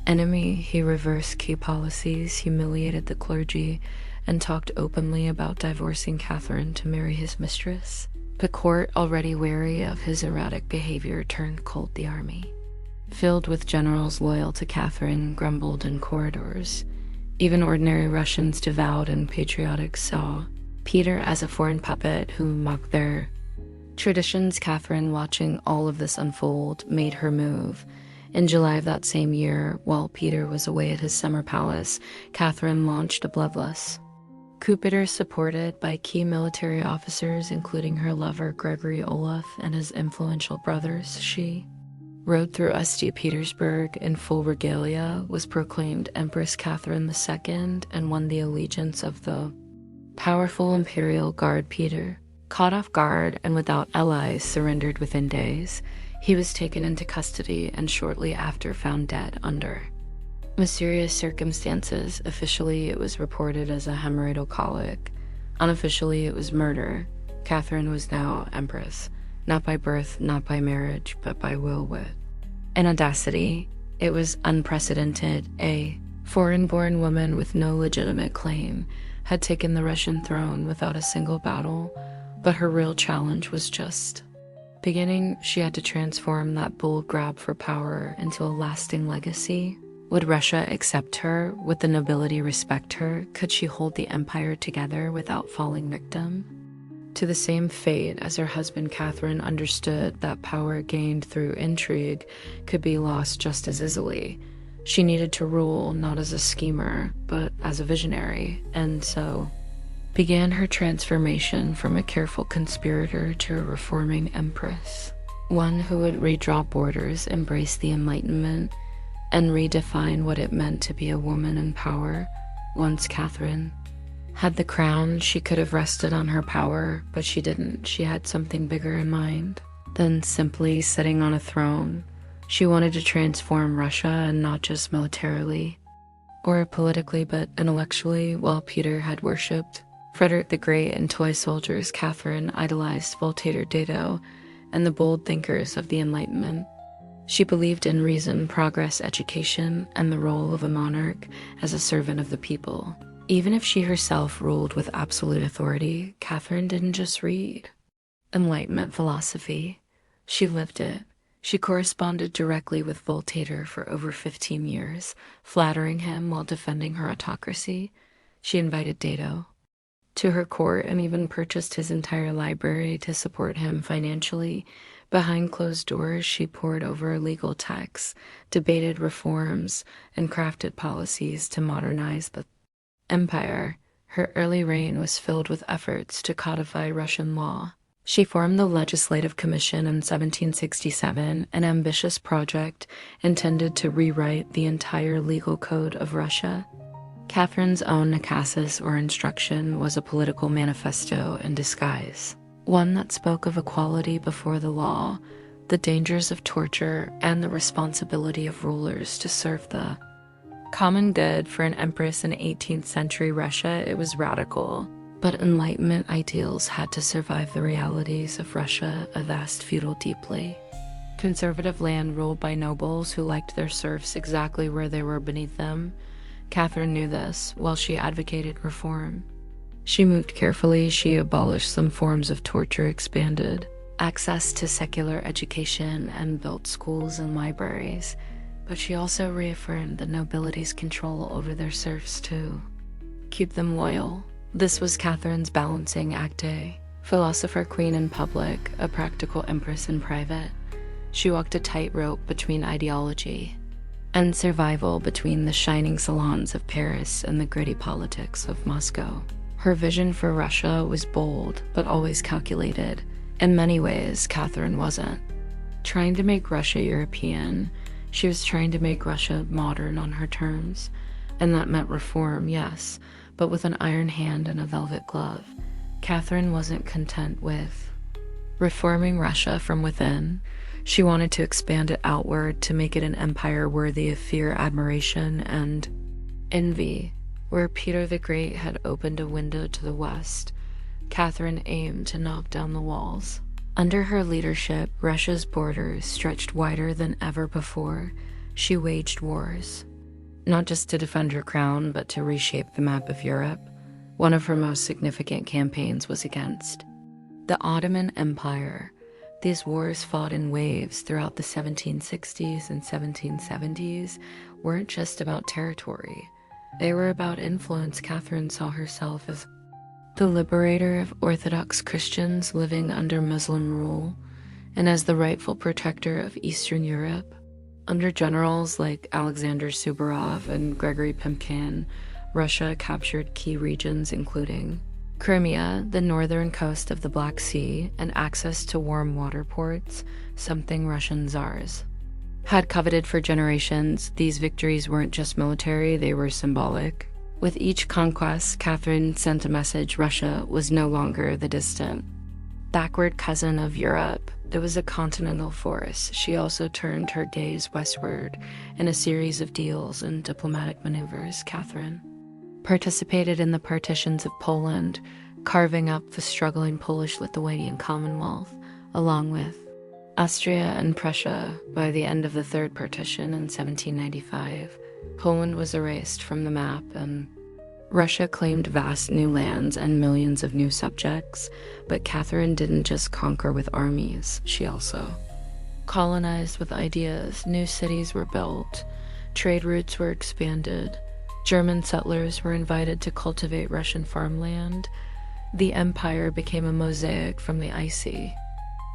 enemy. He reversed key policies, humiliated the clergy, and talked openly about divorcing Catherine to marry his mistress. The court, already wary of his erratic behavior, turned cold. The army, filled with generals loyal to Catherine, grumbled in corridors. Even ordinary Russians, devout and patriotic, saw Peter as a foreign puppet who mocked their traditions. Catherine, watching all of this unfold, made her move. In July of that same year, while Peter was away at his summer palace, Catherine launched a bloodless coup. Supported by key military officers, including her lover Gregory Olaf and his influential brothers, she rode through St. Petersburg in full regalia, was proclaimed Empress Catherine II, and won the allegiance of the powerful imperial guard. Peter, caught off guard and without allies, surrendered within days. He was taken into custody and shortly after found dead under mysterious circumstances. Officially, it was reported as a hemorrhoidal colic. Unofficially, it was murder. Catherine was now empress, not by birth, not by marriage, but by will, with an audacity. It was unprecedented. A foreign-born woman with no legitimate claim had taken the Russian throne without a single battle, but her real challenge was just beginning. She had to transform that bold grab for power into a lasting legacy. Would Russia accept her? Would the nobility respect her? Could she hold the empire together without falling victim to the same fate as her husband? Catherine understood that power gained through intrigue could be lost just as easily. She needed to rule not as a schemer, but as a visionary. And so began her transformation from a careful conspirator to a reforming empress, one who would redraw borders, embrace the Enlightenment, and redefine what it meant to be a woman in power. Once Catherine had the crown, she could have rested on her power, but she didn't. She had something bigger in mind than simply sitting on a throne. She wanted to transform Russia, and not just militarily or politically, but intellectually. While Peter had worshipped Frederick the Great and toy soldiers, Catherine idolized Voltaire, Diderot, and the bold thinkers of the Enlightenment. She believed in reason, progress, education, and the role of a monarch as a servant of the people. Even if she herself ruled with absolute authority, Catherine didn't just read Enlightenment philosophy, she lived it. She corresponded directly with Voltaire for over 15 years, flattering him while defending her autocracy. She invited Diderot to her court and even purchased his entire library to support him financially. Behind closed doors, she pored over legal texts, debated reforms, and crafted policies to modernize the empire. Her early reign was filled with efforts to codify Russian law. She formed the Legislative Commission in 1767, an ambitious project intended to rewrite the entire legal code of Russia. Catherine's own Nakasis, or instruction, was a political manifesto in disguise, one that spoke of equality before the law, the dangers of torture, and the responsibility of rulers to serve the common good. For an empress in 18th century Russia, it was radical. But Enlightenment ideals had to survive the realities of Russia, a vast feudal, deeply conservative land ruled by nobles who liked their serfs exactly where they were beneath them. Catherine knew this. While she advocated reform, she moved carefully. She abolished some forms of torture, expanded access to secular education, and built schools and libraries. But she also reaffirmed the nobility's control over their serfs to keep them loyal. This was Catherine's balancing act, a philosopher queen in public, a practical empress in private. She walked a tightrope between ideology and survival, between the shining salons of Paris and the gritty politics of Moscow. Her vision for Russia was bold, but always calculated. In many ways, Catherine wasn't trying to make Russia European. She was trying to make Russia modern on her terms, and that meant reform, yes, but with an iron hand and a velvet glove. Catherine wasn't content with reforming Russia from within. She wanted to expand it outward, to make it an empire worthy of fear, admiration, and envy. Where Peter the Great had opened a window to the west, Catherine aimed to knock down the walls. Under her leadership, Russia's borders stretched wider than ever before. She waged wars, not just to defend her crown, but to reshape the map of Europe. One of her most significant campaigns was against the Ottoman Empire. These wars, fought in waves throughout the 1760s and 1770s, weren't just about territory. They were about influence. Catherine saw herself as the liberator of Orthodox Christians living under Muslim rule, and as the rightful protector of Eastern Europe. Under generals like Alexander Suvorov and Gregory Pimkin, Russia captured key regions including Crimea, the northern coast of the Black Sea, and access to warm water ports, something Russian czars had coveted for generations. These victories weren't just military, they were symbolic. With each conquest, Catherine sent a message: Russia was no longer the distant, backward cousin of Europe. It was a continental force. She also turned her gaze westward. In a series of deals and diplomatic maneuvers, Catherine participated in the partitions of Poland, carving up the struggling Polish-Lithuanian Commonwealth, along with Austria and Prussia. By the end of the Third Partition in 1795, Poland was erased from the map, and Russia claimed vast new lands and millions of new subjects. But Catherine didn't just conquer with armies, she also colonized with ideas. New cities were built, trade routes were expanded, German settlers were invited to cultivate Russian farmland. The empire became a mosaic from the icy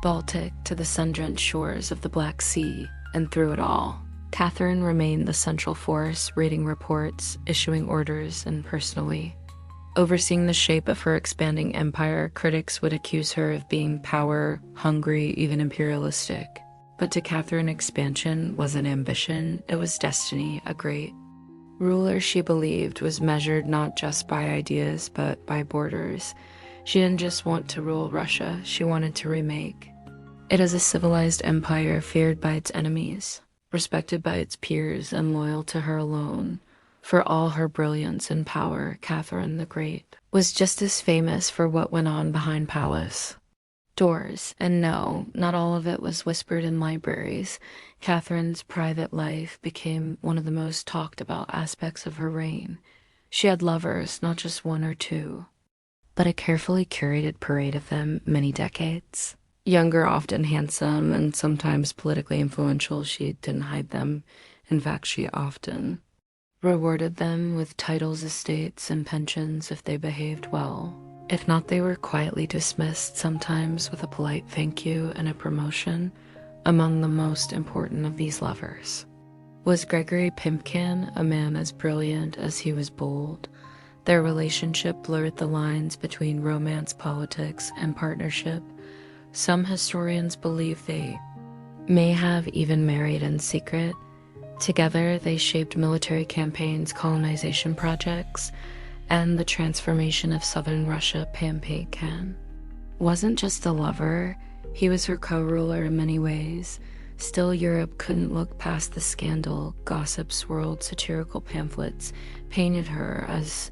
Baltic to the sun-drenched shores of the Black Sea, and through it all, Catherine remained the central force, reading reports, issuing orders, and personally Overseeing the shape of her expanding empire, critics would accuse her of being power hungry, even imperialistic. But to Catherine, expansion wasn't ambition, it was destiny. A great ruler, she believed, was measured not just by ideas, but by borders. She didn't just want to rule Russia, she wanted to remake it as a civilized empire feared by its enemies, respected by its peers, and loyal to her alone. For all her brilliance and power, Catherine the Great was just as famous for what went on behind palace doors. And no, not all of it was whispered in libraries. Catherine's private life became one of the most talked about aspects of her reign. She had lovers, not just one or two, but a carefully curated parade of them, many decades. Younger, often handsome, and sometimes politically influential, she didn't hide them. In fact, she often rewarded them with titles, estates, and pensions if they behaved well. If not, they were quietly dismissed, sometimes with a polite thank you and a promotion. Among the most important of these lovers was Gregory Pimpkin, a man as brilliant as he was bold. Their relationship blurred the lines between romance, politics, and partnership. Some historians believe they may have even married in secret. Together, they shaped military campaigns, colonization projects, and the transformation of southern Russia. Pimpkin wasn't just a lover, he was her co-ruler in many ways. Still, Europe couldn't look past the scandal. Gossip swirled, satirical pamphlets painted her as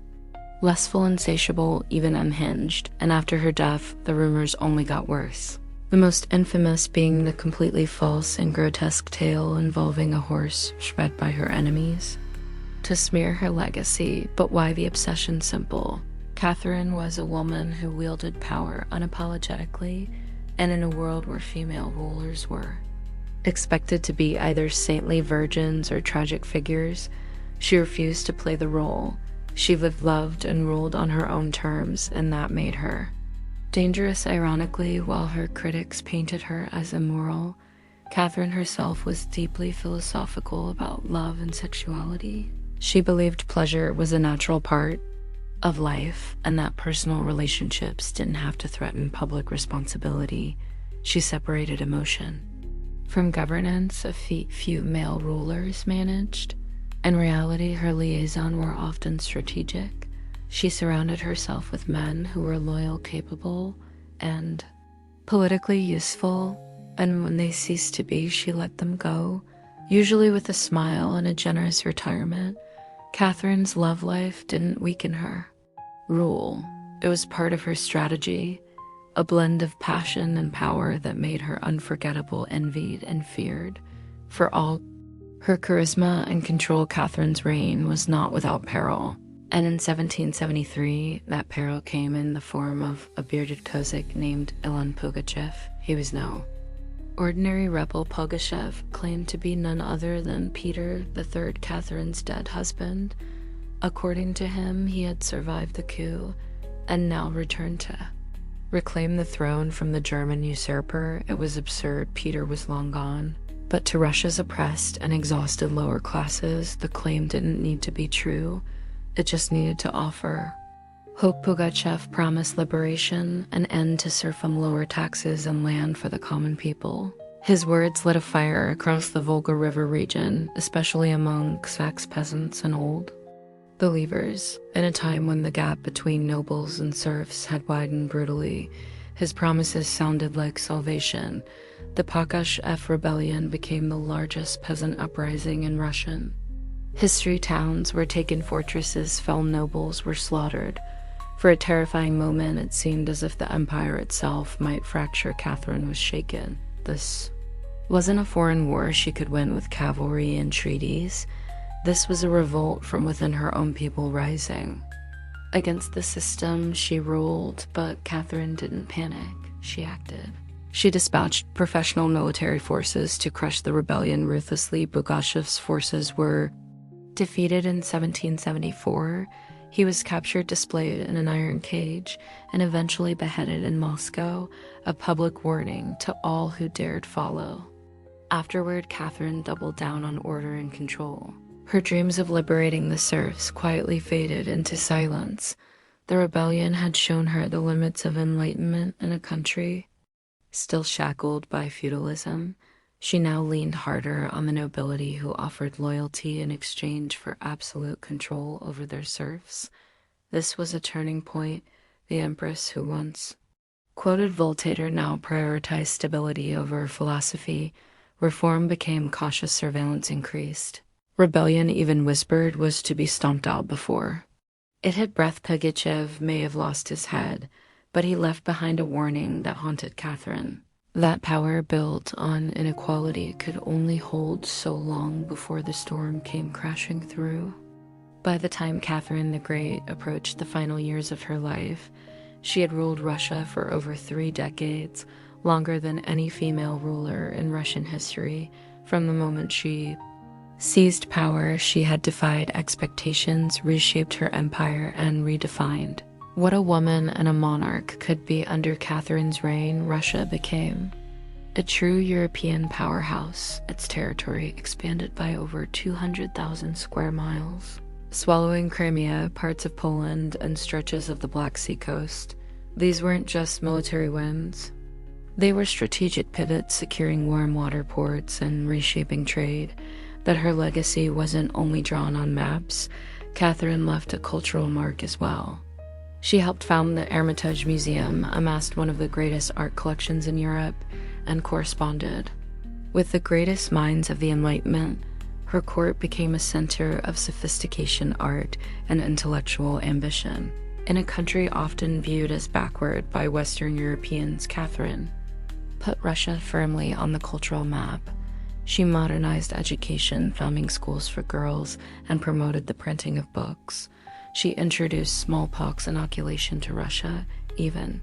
lustful, insatiable, even unhinged, and after her death, the rumors only got worse. The most infamous being the completely false and grotesque tale involving a horse spread by her enemies to smear her legacy. But why the obsession? Simple. Catherine was a woman who wielded power unapologetically, and in a world where female rulers were expected to be either saintly virgins or tragic figures, she refused to play the role. She lived, loved, and ruled on her own terms, and that made her dangerous. Ironically, while her critics painted her as immoral, Catherine herself was deeply philosophical about love and sexuality. She believed pleasure was a natural part of life, and that personal relationships didn't have to threaten public responsibility. She separated emotion from governance. A few male rulers managed. In reality, her liaison were often strategic. She surrounded herself with men who were loyal, capable, and politically useful, and when they ceased to be, she let them go, usually with a smile and a generous retirement. Catherine's love life didn't weaken her rule. It was part of her strategy, a blend of passion and power that made her unforgettable, envied, and feared. For all her charisma and control, Catherine's reign was not without peril. And in 1773, that peril came in the form of a bearded Cossack named Ivan Pugachev. He was no ordinary rebel. Pugachev claimed to be none other than Peter III, Catherine's dead husband. According to him, he had survived the coup and now returned to reclaim the throne from the German usurper. It was absurd. Peter was long gone. But to Russia's oppressed and exhausted lower classes, the claim didn't need to be true. It just needed to offer hope. Pugachev promised liberation, an end to serfdom, lower taxes, and land for the common people. His words lit a fire across the Volga River region, especially among Cossack peasants and old believers. In a time when the gap between nobles and serfs had widened brutally, his promises sounded like salvation. The Pugachev rebellion became the largest peasant uprising in Russian history. Towns were taken, fortresses fell, nobles were slaughtered. For a terrifying moment, it seemed as if the empire itself might fracture. Catherine was shaken. This wasn't a foreign war she could win with cavalry and treaties. This was a revolt from within her own people rising against the system she ruled. But Catherine didn't panic. She acted. She dispatched professional military forces to crush the rebellion ruthlessly. Pugachev's forces were defeated in 1774. He was captured, displayed in an iron cage, and eventually beheaded in Moscow, a public warning to all who dared follow. Afterward, Catherine doubled down on order and control. Her dreams of liberating the serfs quietly faded into silence. The rebellion had shown her the limits of enlightenment in a country still shackled by feudalism. She now leaned harder on the nobility who offered loyalty in exchange for absolute control over their serfs. This was a turning point. The empress who once quoted Voltaire now prioritized stability over philosophy. Reform became cautious, surveillance increased. Rebellion, even whispered, was to be stomped out before it had breath. Pugachev may have lost his head, but he left behind a warning that haunted Catherine. That power built on inequality could only hold so long before the storm came crashing through. By the time Catherine the Great approached the final years of her life, she had ruled Russia for over 3 decades, longer than any female ruler in Russian history. From the moment she seized power, she had defied expectations, reshaped her empire, and redefined what a woman and a monarch could be. Under Catherine's reign, Russia became a true European powerhouse. Its territory expanded by over 200,000 square miles, swallowing Crimea, parts of Poland, and stretches of the Black Sea coast. These weren't just military wins. They were strategic pivots, securing warm water ports and reshaping trade. That her legacy wasn't only drawn on maps, Catherine left a cultural mark as well. She helped found the Hermitage Museum, amassed one of the greatest art collections in Europe, and corresponded with the greatest minds of the Enlightenment. Her court became a center of sophistication, art, and intellectual ambition. In a country often viewed as backward by Western Europeans, Catherine put Russia firmly on the cultural map. She modernized education, founding schools for girls, and promoted the printing of books. She introduced smallpox inoculation to Russia, even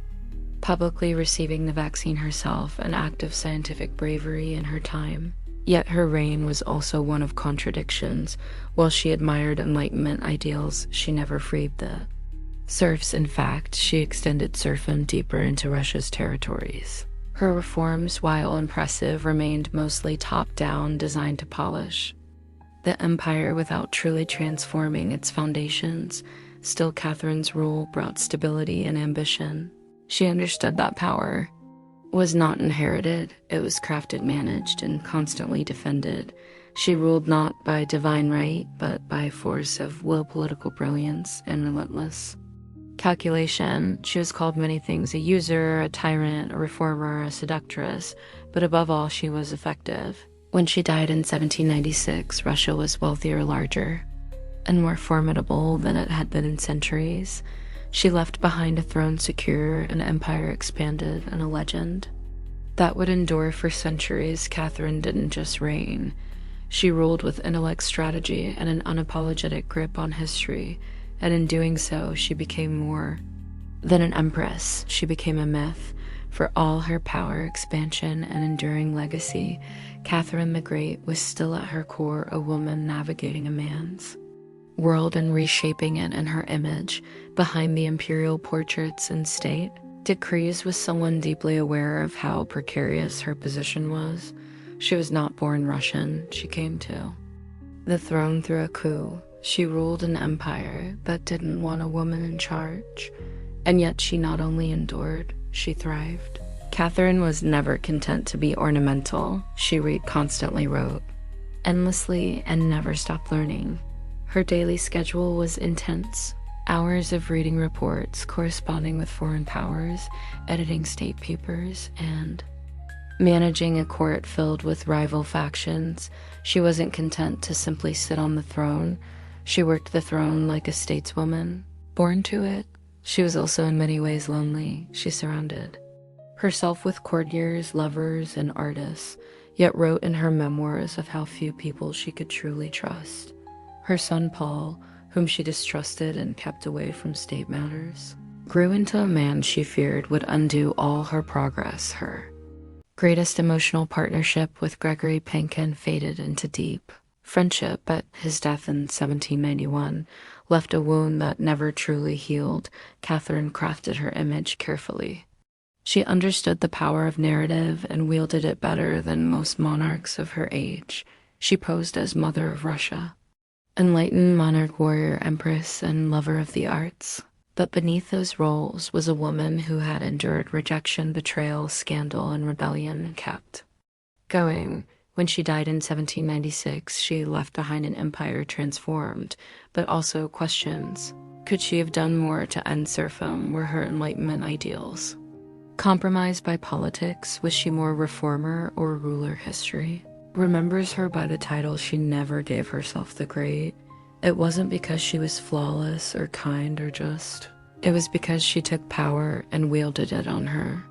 publicly receiving the vaccine herself, an act of scientific bravery in her time. Yet her reign was also one of contradictions. While she admired Enlightenment ideals, she never freed the serfs. In fact, she extended serfdom deeper into Russia's territories. Her reforms, while impressive, remained mostly top-down, designed to polish the empire without truly transforming its foundations. Still, Catherine's rule brought stability and ambition. She understood that power was not inherited, it was crafted, managed, and constantly defended. She ruled not by divine right, but by force of will, political brilliance, and relentless calculation. She was called many things: a user, a tyrant, a reformer, a seductress, but above all, she was effective. When she died in 1796, Russia was wealthier, larger, and more formidable than it had been in centuries. She left behind a throne secure, an empire expanded, and a legend that would endure for centuries. Catherine didn't just reign. She ruled with intellect, strategy, and an unapologetic grip on history. And in doing so, she became more than an empress. She became a myth. For all her power, expansion, and enduring legacy, Catherine the Great was still at her core a woman navigating a man's world and reshaping it in her image. Behind the imperial portraits and state decrees was someone deeply aware of how precarious her position was. She was not born Russian. She came to the throne through a coup. She ruled an empire but didn't want a woman in charge. And yet she not only endured, she thrived. Catherine was never content to be ornamental. She constantly wrote endlessly and never stopped learning. Her daily schedule was intense. Hours of reading reports, corresponding with foreign powers, editing state papers, and managing a court filled with rival factions. She wasn't content to simply sit on the throne. She worked the throne like a stateswoman, born to it. She was also in many ways lonely. She surrounded herself with courtiers, lovers, and artists, yet wrote in her memoirs of how few people she could truly trust. Her son Paul, whom she distrusted and kept away from state matters, grew into a man she feared would undo all her progress. Her greatest emotional partnership with Gregory Pankin faded into deep friendship, but his death in 1791 left a wound that never truly healed. Catherine crafted her image carefully. She understood the power of narrative and wielded it better than most monarchs of her age. She posed as Mother of Russia, enlightened monarch, warrior, empress, and lover of the arts. But beneath those roles was a woman who had endured rejection, betrayal, scandal, and rebellion and kept going. When she died in 1796, she left behind an empire transformed, but also questions. Could she have done more to end serfdom? Were her Enlightenment ideals compromised by politics? Was she more reformer or ruler? History remembers her by the title she never gave herself, the Great. It wasn't because she was flawless or kind or just. It was because she took power and wielded it on her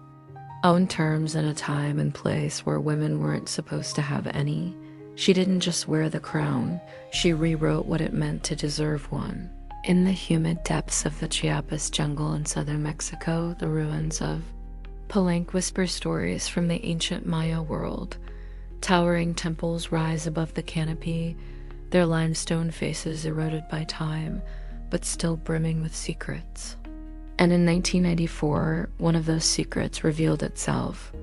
own terms in a time and place where women weren't supposed to have any. She didn't just wear the crown, she rewrote what it meant to deserve one. In the humid depths of the Chiapas jungle in southern Mexico, the ruins of Palenque whisper stories from the ancient Maya world. Towering temples rise above the canopy, their limestone faces eroded by time, but still brimming with secrets. And in 1994, one of those secrets revealed itself.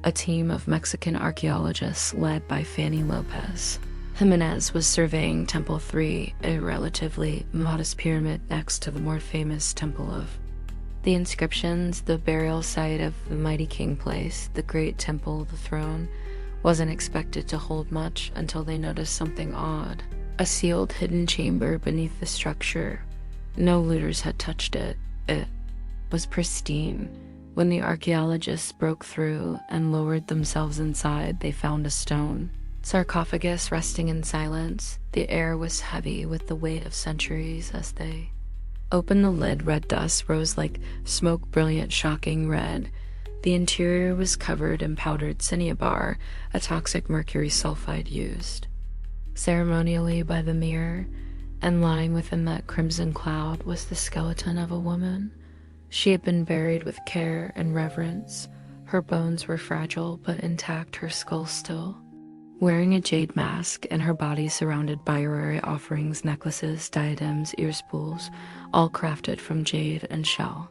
A team of Mexican archaeologists led by Fanny Lopez Jimenez was surveying Temple 3, a relatively modest pyramid next to the more famous Temple of the Inscriptions, the burial site of the mighty king place. The great temple, the throne, wasn't expected to hold much until they noticed something odd. A sealed hidden chamber beneath the structure. No looters had touched it. It was pristine. When the archaeologists broke through and lowered themselves inside, they found a stone sarcophagus resting in silence. The air was heavy with the weight of centuries. As they opened the lid, red dust rose like smoke, brilliant, shocking red. The interior was covered in powdered cinnabar, a toxic mercury sulfide used ceremonially by the mirror, and lying within that crimson cloud was the skeleton of a woman. She had been buried with care and reverence. Her bones were fragile but intact, her skull still. Wearing a jade mask and her body surrounded by rare offerings, necklaces, diadems, ear spools, all crafted from jade and shell.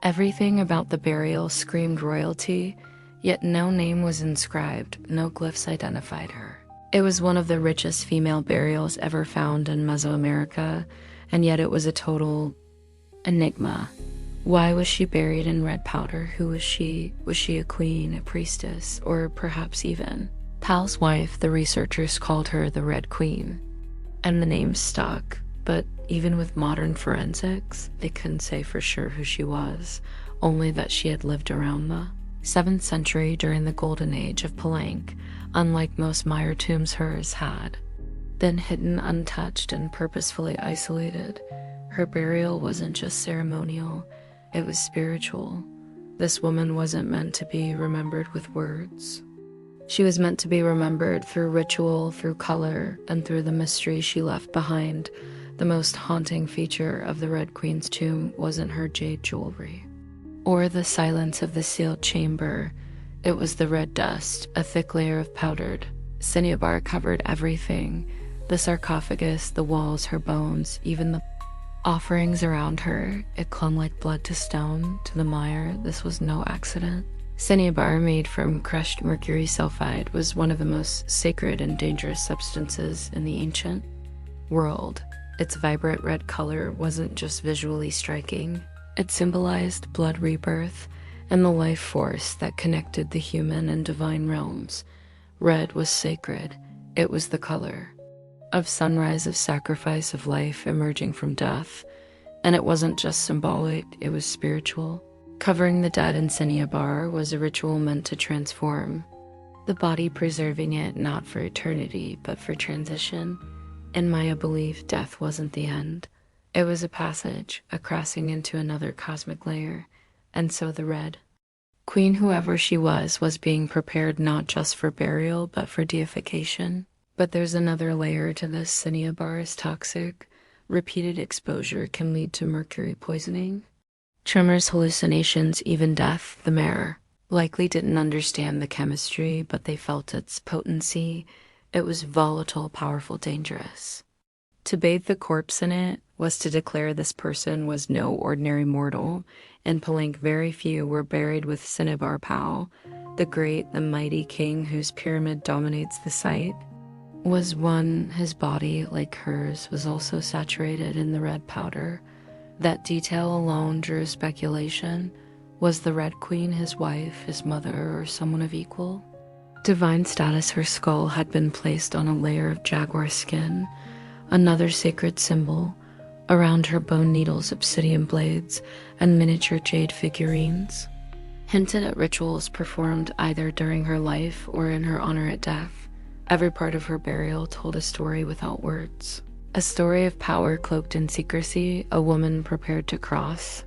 Everything about the burial screamed royalty, yet no name was inscribed, no glyphs identified her. It was one of the richest female burials ever found in Mesoamerica, and yet it was a total enigma. Why was she buried in red powder? Who was she? Was she a queen, a priestess, or perhaps even Pal's wife? The researchers called her the Red Queen, and the name stuck. But even with modern forensics, they couldn't say for sure who she was, only that she had lived around the 7th century during the golden age of Palenque. Unlike most Maya tombs, hers had been hidden, untouched, and purposefully isolated. Her burial wasn't just ceremonial, it was spiritual. This woman wasn't meant to be remembered with words. She was meant to be remembered through ritual, through color, and through the mystery she left behind. The most haunting feature of the Red Queen's tomb wasn't her jade jewelry or the silence of the sealed chamber. It was the red dust. A thick layer of powdered cinnabar covered everything. The sarcophagus, the walls, her bones, even the offerings around her. It clung like blood to stone, to the mire. This was no accident. Cinnabar, made from crushed mercury sulfide, was one of the most sacred and dangerous substances in the ancient world. Its vibrant red color wasn't just visually striking. It symbolized blood rebirth and the life force that connected the human and divine realms. Red was sacred. It was the color of sunrise, of sacrifice, of life emerging from death. And it wasn't just symbolic, it was spiritual. Covering the dead in cinnabar was a ritual meant to transform the body, preserving it not for eternity, but for transition. In Maya belief, death wasn't the end. It was a passage, a crossing into another cosmic layer. And so the Red Queen, whoever she was being prepared not just for burial, but for deification. But there's another layer to this. Cinnabar is toxic. Repeated exposure can lead to mercury poisoning, tremors, hallucinations, even death. The mayor likely didn't understand the chemistry, but they felt its potency. It was volatile, powerful, dangerous. To bathe the corpse in it was to declare this person was no ordinary mortal. In Palenque, very few were buried with Cinnabar Pal. The great, the mighty king whose pyramid dominates the site was one. His body, like hers, was also saturated in the red powder. That detail alone drew speculation. Was the Red Queen his wife, his mother, or someone of equal divine status? Her skull had been placed on a layer of jaguar skin, another sacred symbol. Around her bone needles, obsidian blades, and miniature jade figurines hinted at rituals performed either during her life or in her honor at death. Every part of her burial told a story without words. A story of power cloaked in secrecy, a woman prepared to cross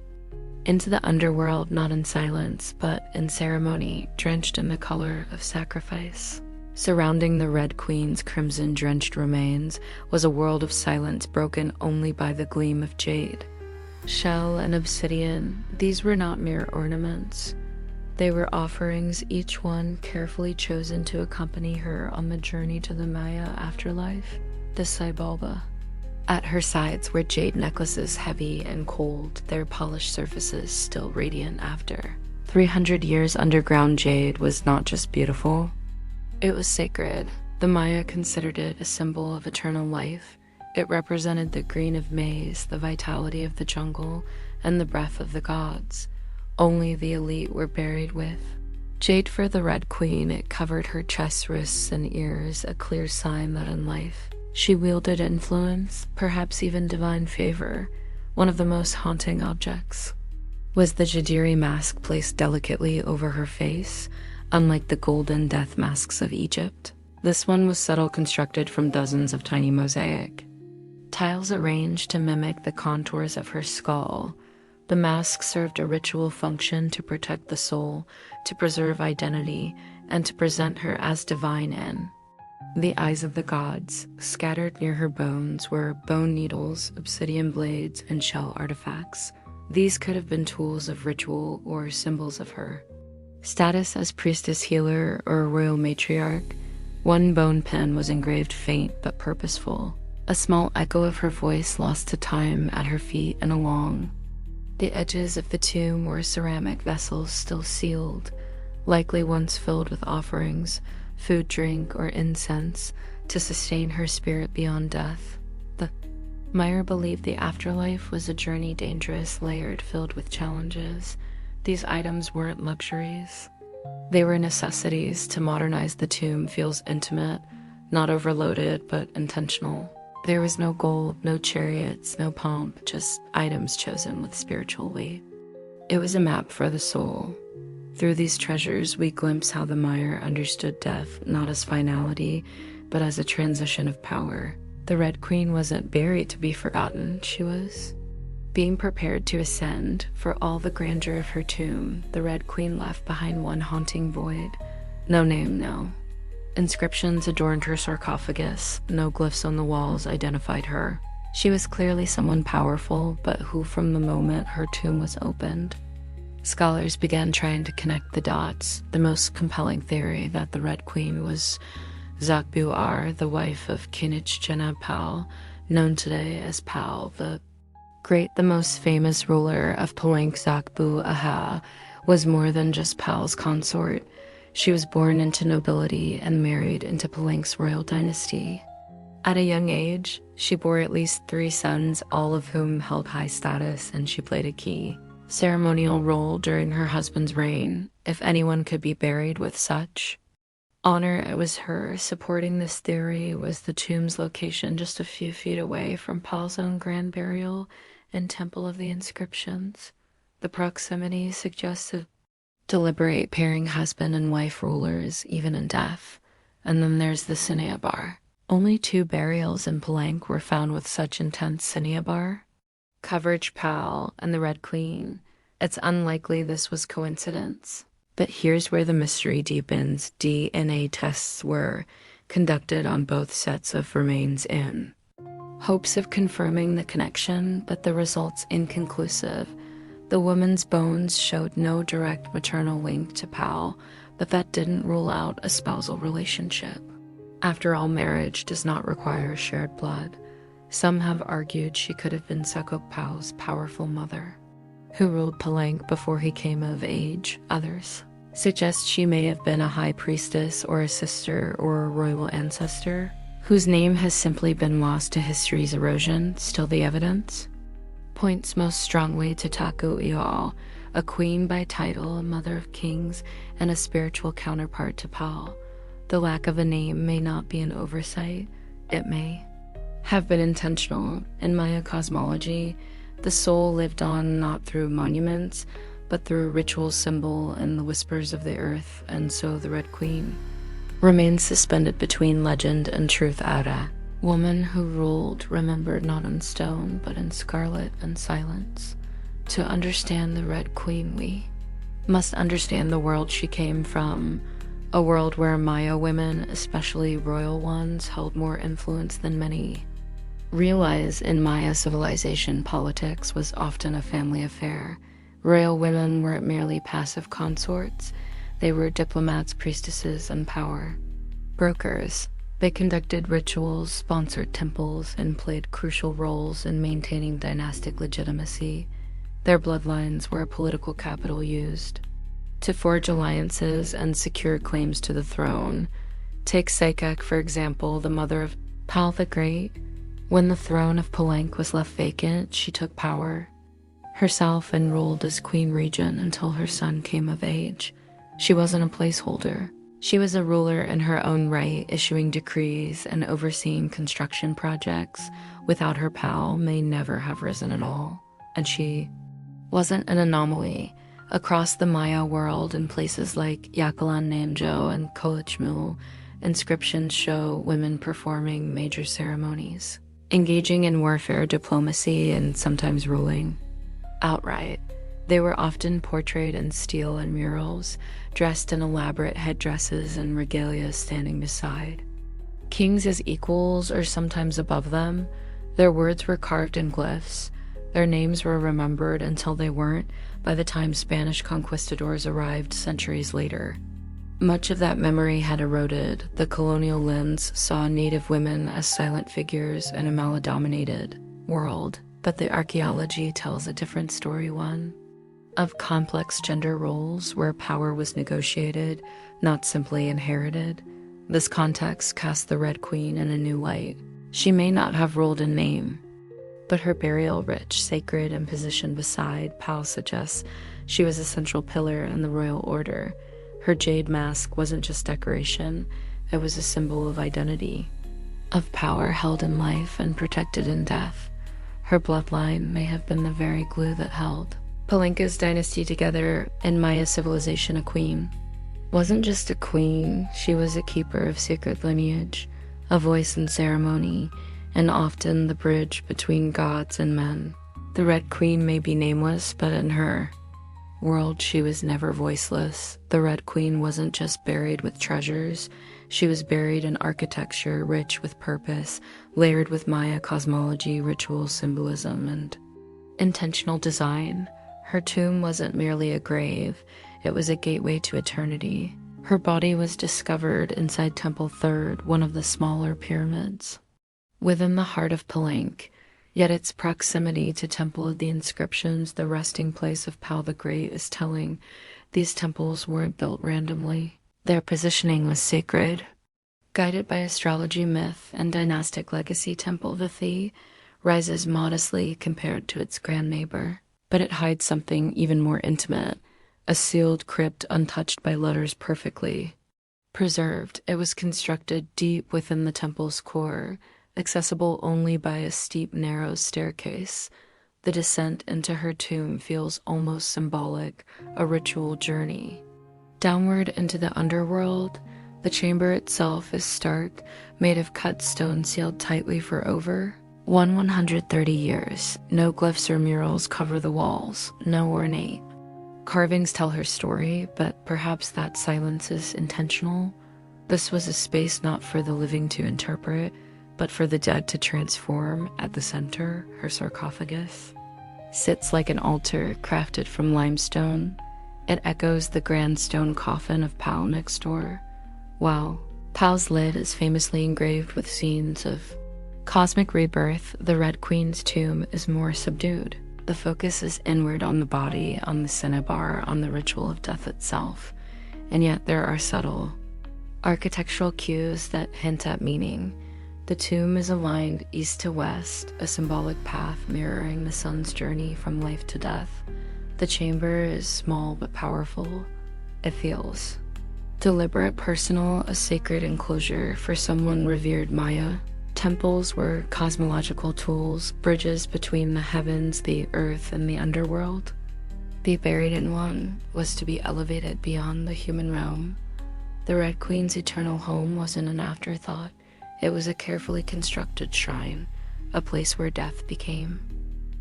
into the underworld, not in silence, but in ceremony, drenched in the color of sacrifice. Surrounding the Red Queen's crimson-drenched remains was a world of silence broken only by the gleam of jade, shell, and obsidian. These were not mere ornaments. They were offerings, each one carefully chosen to accompany her on the journey to the Maya afterlife, the Saibalba. At her sides were jade necklaces, heavy and cold, their polished surfaces still radiant after 300 years. Underground jade was not just beautiful, it was sacred. The Maya considered it a symbol of eternal life. It represented the green of maize, the vitality of the jungle, and the breath of the gods. Only the elite were buried with jade. For the Red Queen, it covered her chest, wrists, and ears, a clear sign that in life she wielded influence, perhaps even divine favor. One of the most haunting objects was the Jadiri mask placed delicately over her face. Unlike the golden death masks of Egypt, this one was subtle, constructed from dozens of tiny mosaic tiles arranged to mimic the contours of her skull. The mask served a ritual function to protect the soul, to preserve identity, and to present her as divine in the eyes of the gods. Scattered near her bones were bone needles, obsidian blades, and shell artifacts. These could have been tools of ritual or symbols of her status as priestess, healer, or royal matriarch. One bone pin was engraved, faint but purposeful, a small echo of her voice lost to time at her feet. And along the edges of the tomb were ceramic vessels still sealed, likely once filled with offerings, food, drink, or incense to sustain her spirit beyond death. The Meyer believed the afterlife was a journey, dangerous, layered, filled with challenges. These items weren't luxuries. They were necessities. To modernize the tomb feels intimate, not overloaded, but intentional. There was no gold, no chariots, no pomp, just items chosen with spiritual weight. It was a map for the soul. Through these treasures, we glimpse how the Meyer understood death, not as finality, but as a transition of power. The Red Queen wasn't buried to be forgotten. She was being prepared to ascend. For all the grandeur of her tomb, the Red Queen left behind one haunting void. No name, no inscriptions adorned her sarcophagus. No glyphs on the walls identified her. She was clearly someone powerful, but who from the moment her tomb was opened? Scholars began trying to connect the dots. The most compelling theory that the Red Queen was Zakbu-Ar, the wife of Kinich Jenab Pal, known today as Pal the Great. The most famous ruler of Palenque, Zakbu-Aha, was more than just Pal's consort. She was born into nobility and married into Palenque's royal dynasty. At a young age, she bore at least 3 sons, all of whom held high status, and she played a key ceremonial role during her husband's reign. If anyone could be buried with such honor, it was her. Supporting this theory was the tomb's location just a few feet away from Pal's own grand burial and Temple of the Inscriptions. The proximity suggests a deliberate pairing husband and wife rulers, even in death. And then there's the Cinnabar. Only 2 burials in Palenque were found with such intense Cinnabar coverage, Pal and the Red Queen. It's unlikely this was coincidence. But here's where the mystery deepens. DNA tests were conducted on both sets of remains in hopes of confirming the connection, but the results inconclusive. The woman's bones showed no direct maternal link to Pal, but that didn't rule out a spousal relationship. After all, marriage does not require shared blood. Some have argued she could have been Sekop Pal's powerful mother, who ruled Palenque before he came of age. Others suggest she may have been a high priestess or a sister or a royal ancestor, whose name has simply been lost to history's erosion. Still, the evidence points most strongly to Taku-Iao, a queen by title, a mother of kings, and a spiritual counterpart to Pal. The lack of a name may not be an oversight. It may have been intentional. In Maya cosmology, the soul lived on not through monuments, but through a ritual symbol and the whispers of the earth, and so the Red Queen remains suspended between legend and truth aura. Woman who ruled, remembered not in stone, but in scarlet and silence. To understand the Red Queen, we must understand the world she came from, a world where Maya women, especially royal ones, held more influence than many realize. In Maya civilization, politics was often a family affair. Royal women weren't merely passive consorts. They were diplomats, priestesses, and power brokers. They conducted rituals, sponsored temples, and played crucial roles in maintaining dynastic legitimacy. Their bloodlines were a political capital used to forge alliances and secure claims to the throne. Take Sekek, for example, the mother of Pal the Great. When the throne of Palenque was left vacant, she took power herself and ruled as queen regent until her son came of age. She wasn't a placeholder. She was a ruler in her own right, issuing decrees and overseeing construction projects. Without her, Pal may never have risen at all. And she wasn't an anomaly. Across the Maya world, in places like Yakalan Namjo and Kolichmul, inscriptions show women performing major ceremonies, engaging in warfare, diplomacy, and sometimes ruling outright. They were often portrayed in stele and murals, dressed in elaborate headdresses and regalia, standing beside kings as equals or sometimes above them. Their words were carved in glyphs. Their names were remembered until they weren't by the time Spanish conquistadors arrived centuries later. Much of that memory had eroded. The colonial lens saw native women as silent figures in a Mala-dominated world, but the archaeology tells a different story, one of complex gender roles where power was negotiated, not simply inherited. This context casts the Red Queen in a new light. She may not have ruled in name, but her burial, rich, sacred, and positioned beside Pal, suggests she was a central pillar in the royal order. Her jade mask wasn't just decoration, it was a symbol of identity, of power held in life and protected in death. Her bloodline may have been the very glue that held Palenque's dynasty together. In Maya civilization, a queen wasn't just a queen, she was a keeper of sacred lineage, a voice in ceremony, and often the bridge between gods and men. The Red Queen may be nameless, but in her world she was never voiceless. The Red Queen wasn't just buried with treasures, she was buried in architecture rich with purpose, layered with Maya cosmology, ritual, symbolism, and intentional design. Her tomb wasn't merely a grave, it was a gateway to eternity. Her body was discovered inside Temple Third, one of the smaller pyramids within the heart of Palenque, yet its proximity to Temple of the Inscriptions, the resting place of Pal the Great, is telling. These temples weren't built randomly. Their positioning was sacred. Guided by astrology, myth, and dynastic legacy, Temple Vithi rises modestly compared to its grand neighbor, but it hides something even more intimate, a sealed crypt untouched by letters, perfectly preserved. It was constructed deep within the temple's core, accessible only by a steep, narrow staircase. The descent into her tomb feels almost symbolic, a ritual journey downward into the underworld. The chamber itself is stark, made of cut stone sealed tightly for over 130 years. No glyphs or murals cover the walls, no ornate carvings tell her story, but perhaps that silence is intentional. This was a space not for the living to interpret, but for the dead to transform. At the center, her sarcophagus sits like an altar crafted from limestone. It echoes the grand stone coffin of Pal next door. While Pal's lid is famously engraved with scenes of cosmic rebirth, the Red Queen's tomb is more subdued. The focus is inward, on the body, on the cinnabar, on the ritual of death itself. And yet there are subtle architectural cues that hint at meaning. The tomb is aligned east to west, a symbolic path mirroring the sun's journey from life to death. The chamber is small but powerful. It feels deliberate, personal, a sacred enclosure for someone revered Maya. Temples were cosmological tools, bridges between the heavens, the earth, and the underworld. Be buried in one was to be elevated beyond the human realm. The Red Queen's eternal home wasn't an afterthought. It was a carefully constructed shrine, a place where death became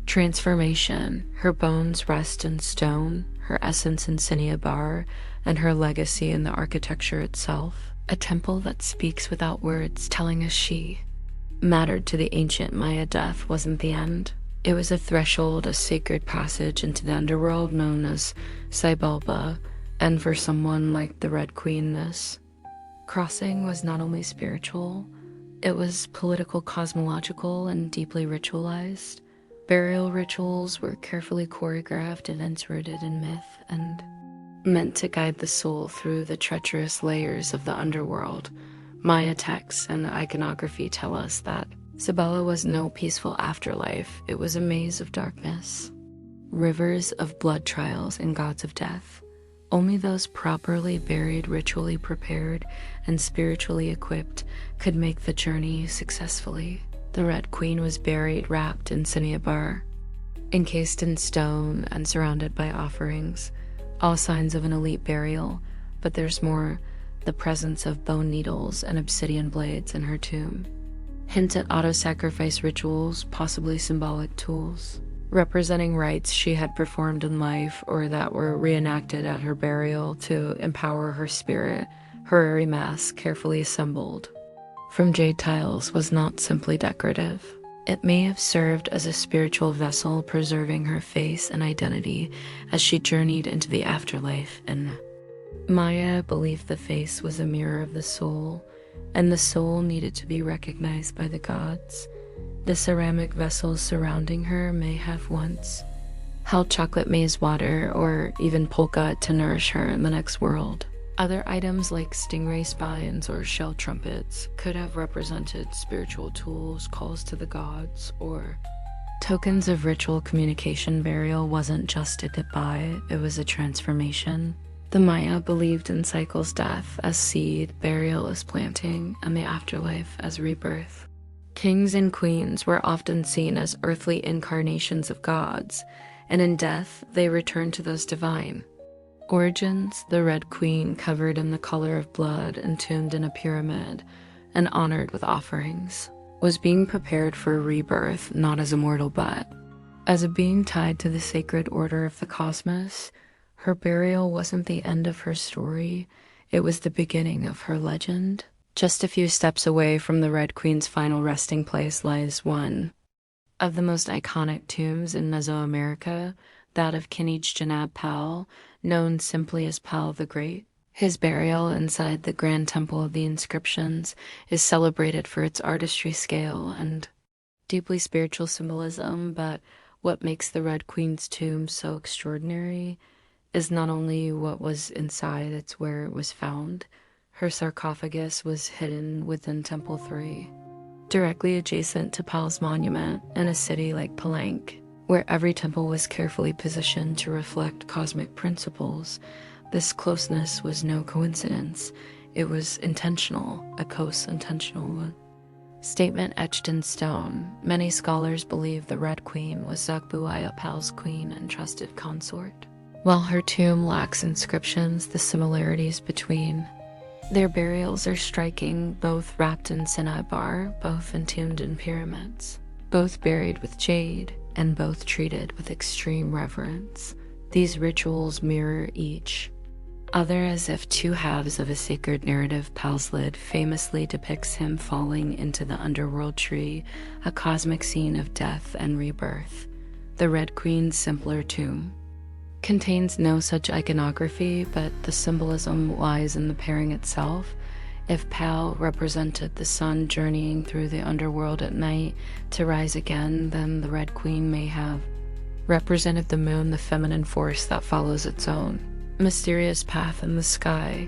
transformation. Her bones rest in stone, her essence in cinnabar, and her legacy in the architecture itself. A temple that speaks without words, telling us she mattered to the ancient Maya. Death wasn't the end. It was a threshold, a sacred passage into the underworld known as Cybalba, and for someone like the Red Queen, this crossing was not only spiritual, it was political, cosmological, and deeply ritualized. Burial rituals were carefully choreographed, events rooted in myth, and meant to guide the soul through the treacherous layers of the underworld. Maya texts and iconography tell us that Sabella was no peaceful afterlife. It was a maze of darkness, rivers of blood trials, and gods of death. Only those properly buried, ritually prepared, and spiritually equipped could make the journey successfully. The Red Queen was buried wrapped in cinnabar, encased in stone and surrounded by offerings, all signs of an elite burial. But there's more: the presence of bone needles and obsidian blades in her tomb hint at auto-sacrifice rituals, possibly symbolic tools representing rites she had performed in life or that were reenacted at her burial to empower her spirit. Her airy mask, carefully assembled from jade tiles, was not simply decorative. It may have served as a spiritual vessel, preserving her face and identity as she journeyed into the afterlife. And Maya believed the face was a mirror of the soul, and the soul needed to be recognized by the gods. The ceramic vessels surrounding her may have once held chocolate maize water or even polka to nourish her in the next world. Other items like stingray spines or shell trumpets could have represented spiritual tools, calls to the gods, or tokens of ritual communication. Burial wasn't just a goodbye, it was a transformation. The Maya believed in cycles: death as seed, burial as planting, and the afterlife as rebirth. Kings and queens were often seen as earthly incarnations of gods, and in death they returned to those divine origins. The Red Queen, covered in the color of blood, entombed in a pyramid, and honored with offerings, was being prepared for rebirth, not as a mortal but as a being tied to the sacred order of the cosmos. Her burial wasn't the end of her story, it was the beginning of her legend. Just a few steps away from the Red Queen's final resting place lies one of the most iconic tombs in Mesoamerica, that of Kinij Janab Pal, known simply as Pal the Great. His burial inside the Grand Temple of the Inscriptions is celebrated for its artistry, scale, and deeply spiritual symbolism. But what makes the Red Queen's tomb so extraordinary is not only what was inside, it's where it was found. Her sarcophagus was hidden within Temple 3, directly adjacent to Pal's monument in a city like Palenque, where every temple was carefully positioned to reflect cosmic principles. This closeness was no coincidence. It was intentional, a intentional statement etched in stone. Many scholars believe the Red Queen was Zakbuaya Pal's queen and trusted consort. While her tomb lacks inscriptions, the similarities between their burials are striking, both wrapped in cinnabar, both entombed in pyramids, both buried with jade, and both treated with extreme reverence. These rituals mirror each other as if two halves of a sacred narrative. Pal's lid famously depicts him falling into the underworld tree, a cosmic scene of death and rebirth. The Red Queen's simpler tomb contains no such iconography, but the symbolism lies in the pairing itself. If Pal represented the sun journeying through the underworld at night to rise again, then the Red Queen may have represented the moon, the feminine force that follows its own mysterious path in the sky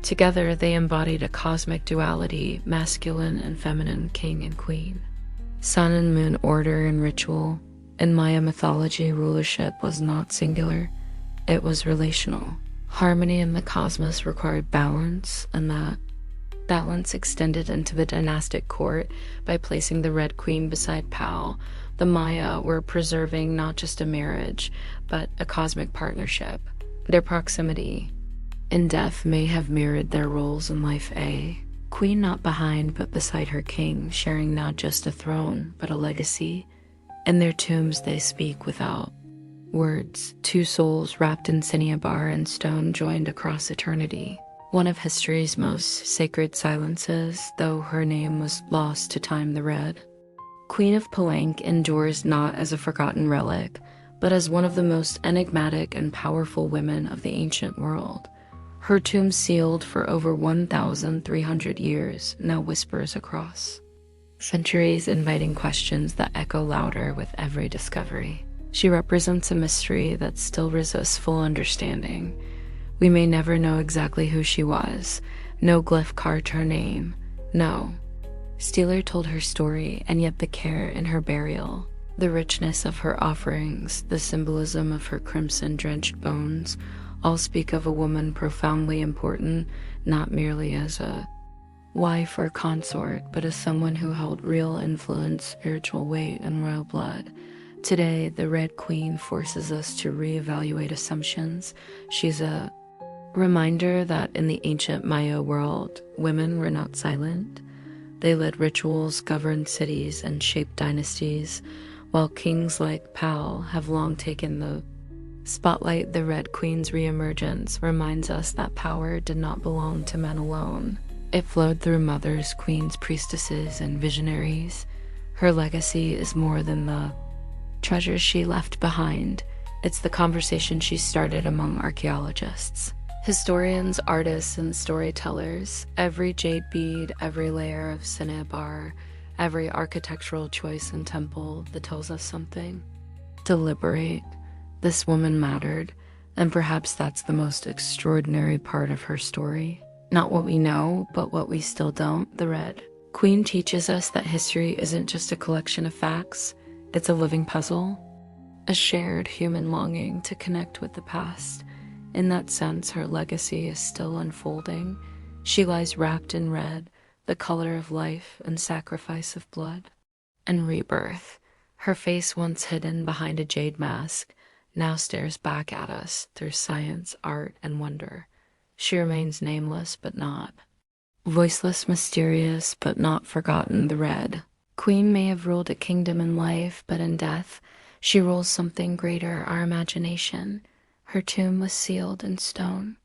Together, they embodied a cosmic duality, masculine and feminine, king and queen. Sun and moon order and ritual. In Maya mythology, rulership was not singular, it was relational. Harmony in the cosmos required balance, and that balance extended into the dynastic court by placing the Red Queen beside Pal. The Maya were preserving not just a marriage, but a cosmic partnership. Their proximity in death may have mirrored their roles in life. A queen not behind but beside her king, sharing not just a throne, but a legacy. In their tombs they speak without words, two souls wrapped in cinnabar and stone joined across eternity. One of history's most sacred silences, though her name was lost to time. The Red Queen of Palenque endures not as a forgotten relic, but as one of the most enigmatic and powerful women of the ancient world. Her tomb, sealed for over 1,300 years, now whispers across centuries, inviting questions that echo louder with every discovery. She represents a mystery that still resists full understanding. We may never know exactly who she was. No glyph carved her name. No Steeler told her story, and yet the care in her burial, the richness of her offerings, the symbolism of her crimson-drenched bones, all speak of a woman profoundly important, not merely as a wife or consort, but as someone who held real influence, spiritual weight, and royal blood. Today, the Red Queen forces us to reevaluate assumptions. She's a reminder that in the ancient Maya world, women were not silent. They led rituals, governed cities, and shaped dynasties, while kings like Pal have long taken the spotlight. The Red Queen's reemergence reminds us that power did not belong to men alone. It flowed through mothers, queens, priestesses, and visionaries. Her legacy is more than the treasures she left behind. It's the conversation she started among archaeologists, historians, artists, and storytellers. Every jade bead, every layer of cinnabar, every architectural choice and temple that tells us something. Deliberate. This woman mattered, and perhaps that's the most extraordinary part of her story. Not what we know, but what we still don't. The Red Queen teaches us that history isn't just a collection of facts, it's a living puzzle, a shared human longing to connect with the past. In that sense, her legacy is still unfolding. She lies wrapped in red, the color of life and sacrifice of blood and rebirth. Her face, once hidden behind a jade mask, now stares back at us through science, art, and wonder. She remains nameless but not voiceless, mysterious but not forgotten. The Red Queen may have ruled a kingdom in life, but in death, she rules something greater, our imagination. Her tomb was sealed in stone.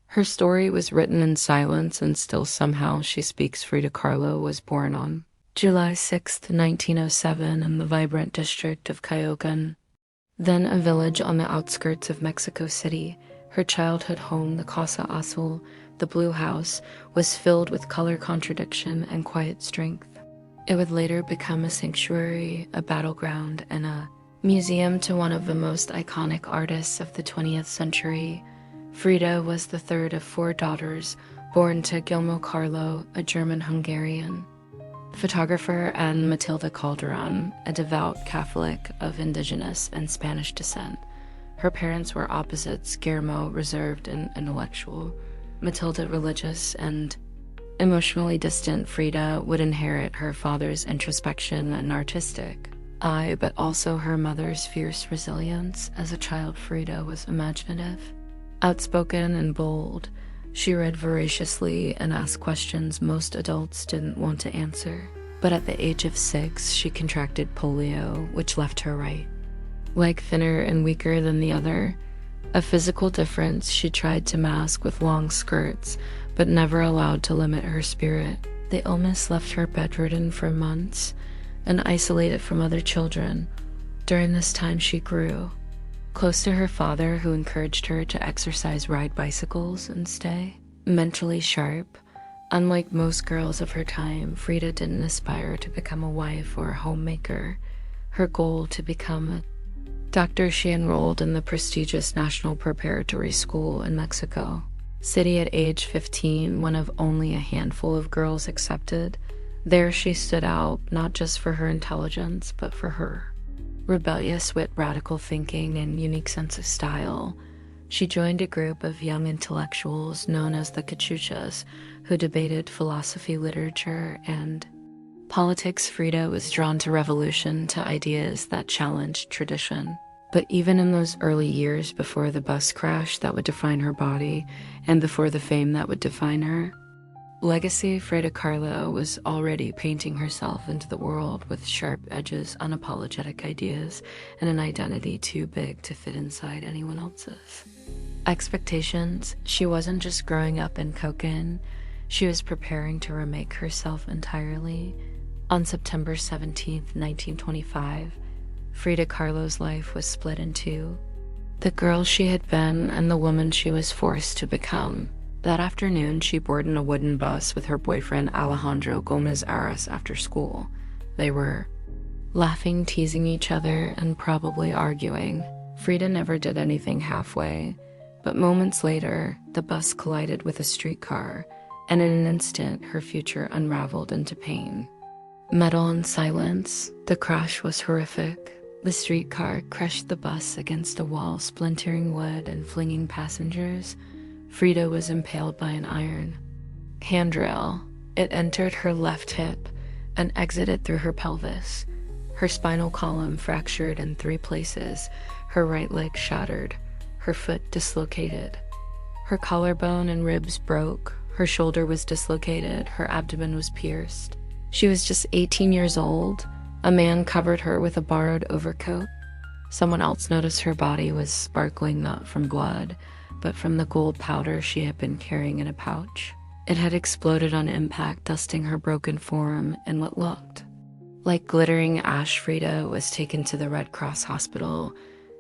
Her story was written in silence, and still somehow she speaks. Frida Kahlo was born on July 6th, 1907, in the vibrant district of Cayocan, then a village on the outskirts of Mexico City. Her childhood home, the Casa Azul, the Blue House, was filled with color, contradiction, and quiet strength. It would later become a sanctuary, a battleground, and a museum to one of the most iconic artists of the 20th century. Frida was the third of 4 daughters, born to Guillermo Carlo, a German-Hungarian photographer, and Matilda Calderon, a devout Catholic of indigenous and Spanish descent. Her parents were opposites: Guillermo, reserved and intellectual; Matilda, religious and emotionally distant. Frida would inherit her father's introspection and artistic eye, but also her mother's fierce resilience. As a child, Frida was imaginative, outspoken, and bold. She read voraciously and asked questions most adults didn't want to answer. But at the age of 6, she contracted polio, which left her right leg thinner and weaker than the other. A physical difference she tried to mask with long skirts, but never allowed to limit her spirit. The illness left her bedridden for months and isolated from other children. During this time, she grew close to her father, who encouraged her to exercise, ride bicycles, and stay mentally sharp. Unlike most girls of her time, Frida didn't aspire to become a wife or a homemaker. Her goal to become a doctor, she enrolled in the prestigious National Preparatory School in Mexico City at age 15, one of only a handful of girls accepted, there she stood out not just for her intelligence, but for her rebellious wit, radical thinking, and unique sense of style. She joined a group of young intellectuals known as the Cachuchas, who debated philosophy, literature, and politics. Frida was drawn to revolution, to ideas that challenged tradition. But even in those early years before the bus crash that would define her body, and before the fame that would define her, legacy Frida Kahlo was already painting herself into the world with sharp edges, unapologetic ideas, and an identity too big to fit inside anyone else's expectations. She wasn't just growing up in Koken, she was preparing to remake herself entirely. On September 17th, 1925, Frida Kahlo's life was split in two: the girl she had been and the woman she was forced to become. That afternoon, she boarded a wooden bus with her boyfriend Alejandro Gomez Aras after school. They were laughing, teasing each other, and probably arguing. Frida never did anything halfway, but moments later, the bus collided with a streetcar, and in an instant, her future unraveled into pain. Metal and silence, the crash was horrific. The streetcar crushed the bus against a wall, splintering wood and flinging passengers. Frida was impaled by an iron handrail. It entered her left hip and exited through her pelvis. Her spinal column fractured in 3 places, her right leg shattered, her foot dislocated. Her collarbone and ribs broke, her shoulder was dislocated, her abdomen was pierced. She was just 18 years old. A man covered her with a borrowed overcoat. Someone else noticed her body was sparkling not from blood, but from the gold powder she had been carrying in a pouch. It had exploded on impact, dusting her broken forearm in what looked like glittering ash. Frida was taken to the Red Cross hospital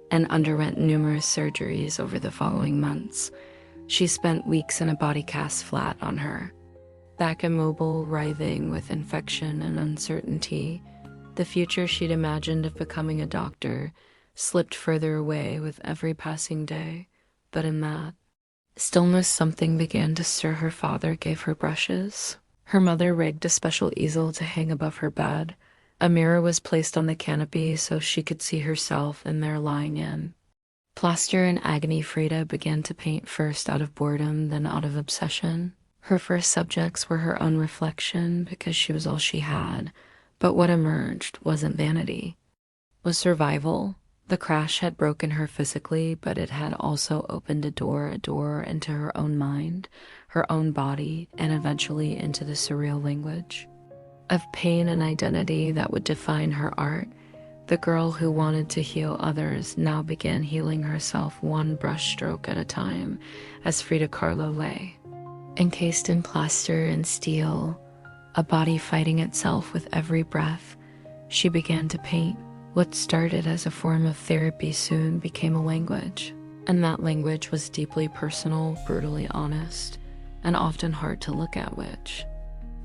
and underwent numerous surgeries over the following months. She spent weeks in a body cast flat on her back, immobile, writhing with infection and uncertainty. The future she'd imagined of becoming a doctor slipped further away with every passing day. But in that stillness, something began to stir. Her father gave her brushes. Her mother rigged a special easel to hang above her bed. A mirror was placed on the canopy so she could see herself in there lying in plaster and agony. Frida began to paint, first out of boredom, then out of obsession. Her first subjects were her own reflection because she was all she had. But what emerged wasn't vanity, was survival. The crash had broken her physically, but it had also opened a door into her own mind, her own body, and eventually into the surreal language of pain and identity that would define her art. The girl who wanted to heal others now began healing herself, one brushstroke at a time, as Frida Kahlo lay, encased in plaster and steel, a body fighting itself with every breath. She began to paint. What started as a form of therapy soon became a language, and that language was deeply personal, brutally honest, and often hard to look at, which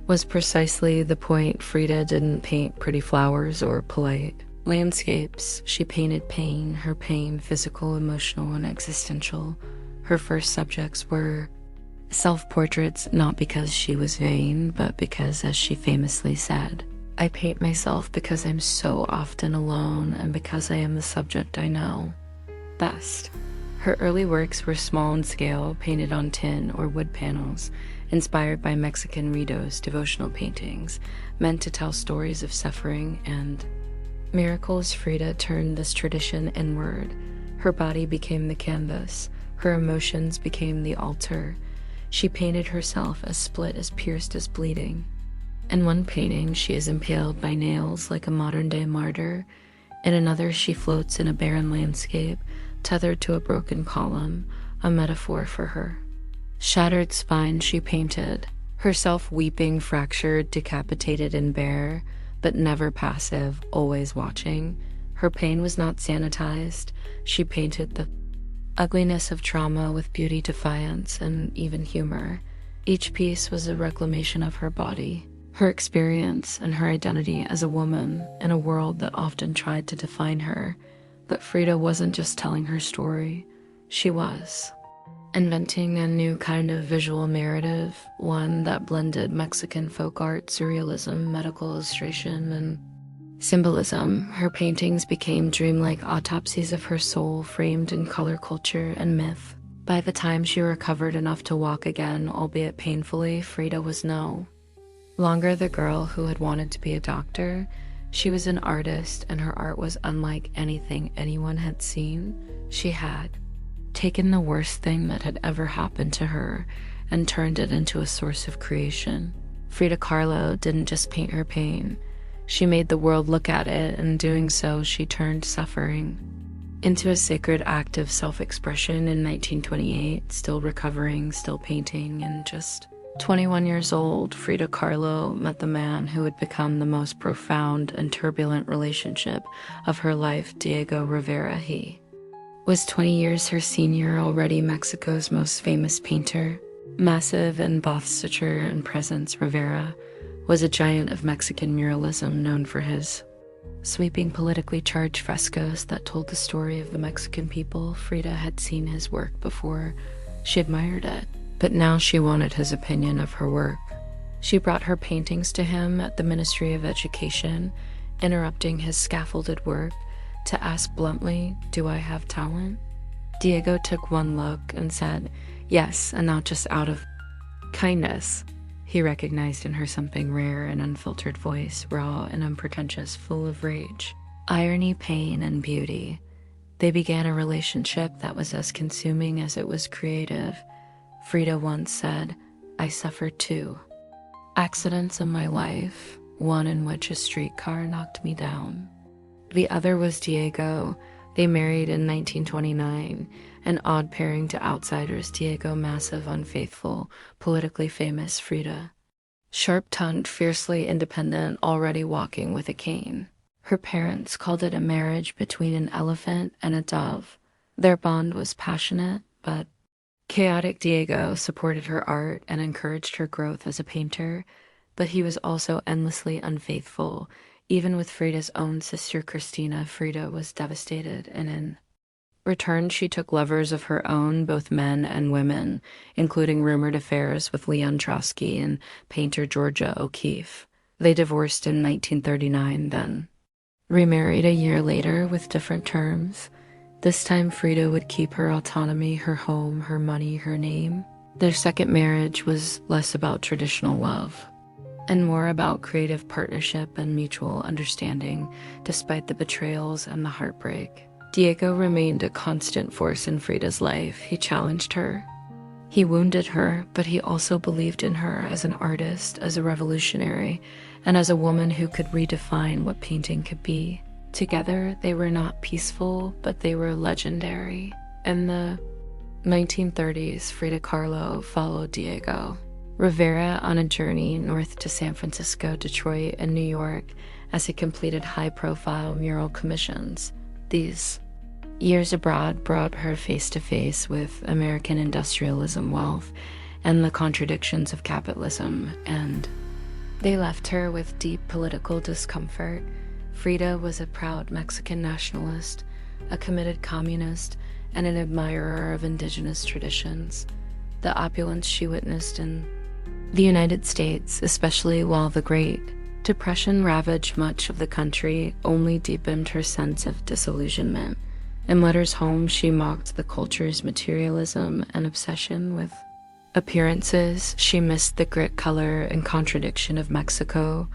was precisely the point. Frida didn't paint pretty flowers or polite landscapes. She painted pain, her pain, physical, emotional, and existential. Her first subjects were self-portraits, not because she was vain, but because, as she famously said, "I paint myself because I'm so often alone and because I am the subject I know best." Her early works were small in scale, painted on tin or wood panels, inspired by Mexican ritos, devotional paintings, meant to tell stories of suffering and miracles. Frida turned this tradition inward. Her body became the canvas, her emotions became the altar. She painted herself as split, as pierced, as bleeding. In one painting, she is impaled by nails like a modern-day martyr. In another, she floats in a barren landscape, tethered to a broken column, a metaphor for her shattered spine. She painted herself weeping, fractured, decapitated, and bare, but never passive, always watching. Her pain was not sanitized. She painted the ugliness of trauma with beauty, defiance, and even humor. Each piece was a reclamation of her body, her experience, and her identity as a woman in a world that often tried to define her. But Frida wasn't just telling her story. She was inventing a new kind of visual narrative, one that blended Mexican folk art, surrealism, medical illustration, and symbolism. Her paintings became dreamlike autopsies of her soul, framed in color, culture, and myth. By the time she recovered enough to walk again, albeit painfully, Frida was no longer the girl who had wanted to be a doctor. She was an artist, and her art was unlike anything anyone had seen. She had taken the worst thing that had ever happened to her and turned it into a source of creation. Frida Kahlo didn't just paint her pain. She made the world look at it, and in doing so, she turned suffering into a sacred act of self-expression in 1928, still recovering, still painting, and just 21 years old, Frida Kahlo met the man who would become the most profound and turbulent relationship of her life, Diego Rivera. He was 20 years her senior, already Mexico's most famous painter. Massive in both stature and presence, Rivera was a giant of Mexican muralism, known for his sweeping, politically charged frescoes that told the story of the Mexican people. Frida had seen his work before. She admired it, but now she wanted his opinion of her work. She brought her paintings to him at the Ministry of Education, interrupting his scaffolded work to ask bluntly, "Do I have talent?" Diego took one look and said, "Yes," and not just out of kindness. He recognized in her something rare, an unfiltered voice, raw and unpretentious, full of rage, irony, pain, and beauty. They began a relationship that was as consuming as it was creative. Frida once said, "I suffered two accidents in my life, one in which a streetcar knocked me down. The other was Diego." They married in 1929, an odd pairing to outsiders. Diego, massive, unfaithful, politically famous; Frida, sharp-tongued, fiercely independent, already walking with a cane. Her parents called it a marriage between an elephant and a dove. Their bond was passionate, but chaotic. Diego supported her art and encouraged her growth as a painter, but he was also endlessly unfaithful. Even with Frida's own sister Cristina, Frida was devastated, and in return she took lovers of her own, both men and women, including rumored affairs with Leon Trotsky and painter Georgia O'Keeffe. They divorced in 1939, then remarried a year later with different terms. This time Frida would keep her autonomy, her home, her money, her name. Their second marriage was less about traditional love and more about creative partnership and mutual understanding, despite the betrayals and the heartbreak. Diego remained a constant force in Frida's life. He challenged her. He wounded her, but he also believed in her as an artist, as a revolutionary, and as a woman who could redefine what painting could be. Together, they were not peaceful, but they were legendary. In the 1930s, Frida Kahlo followed Diego Rivera on a journey north to San Francisco, Detroit, and New York as he completed high-profile mural commissions. These years abroad brought her face-to-face with American industrialism, wealth, and the contradictions of capitalism, and they left her with deep political discomfort. Frida was a proud Mexican nationalist, a committed communist, and an admirer of indigenous traditions. The opulence she witnessed in the United States, especially while the Great Depression ravaged much of the country, only deepened her sense of disillusionment. In letters home, she mocked the culture's materialism and obsession with appearances. She missed the grit, color, and contradiction of Mexico,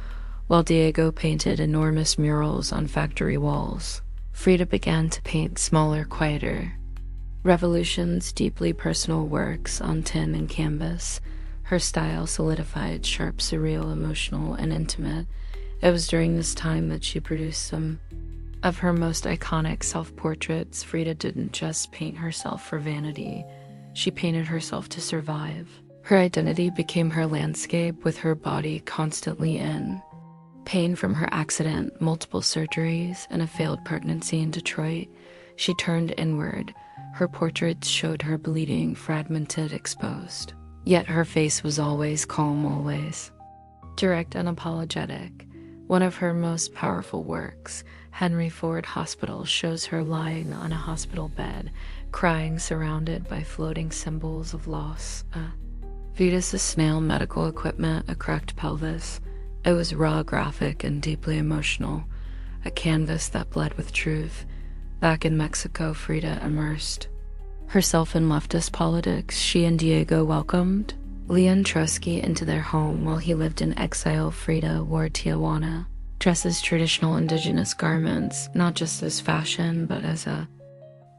while Diego painted enormous murals on factory walls. Frida began to paint smaller, quieter revolutions, deeply personal works on tin and canvas. Her style solidified, sharp, surreal, emotional, and intimate. It was during this time that she produced some of her most iconic self-portraits. Frida didn't just paint herself for vanity. She painted herself to survive. Her identity became her landscape, with her body constantly in pain from her accident, multiple surgeries, and a failed pregnancy in Detroit. She turned inward. Her portraits showed her bleeding, fragmented, exposed. Yet her face was always calm, always direct and apologetic. One of her most powerful works, Henry Ford Hospital, shows her lying on a hospital bed, crying, surrounded by floating symbols of loss. Viewed snail medical equipment, a cracked pelvis. It was raw, graphic, and deeply emotional, a canvas that bled with truth. Back in Mexico, Frida immersed herself in leftist politics. She and Diego welcomed Leon Trotsky into their home while he lived in exile. Frida wore Tijuana, dresses traditional indigenous garments, not just as fashion, but as a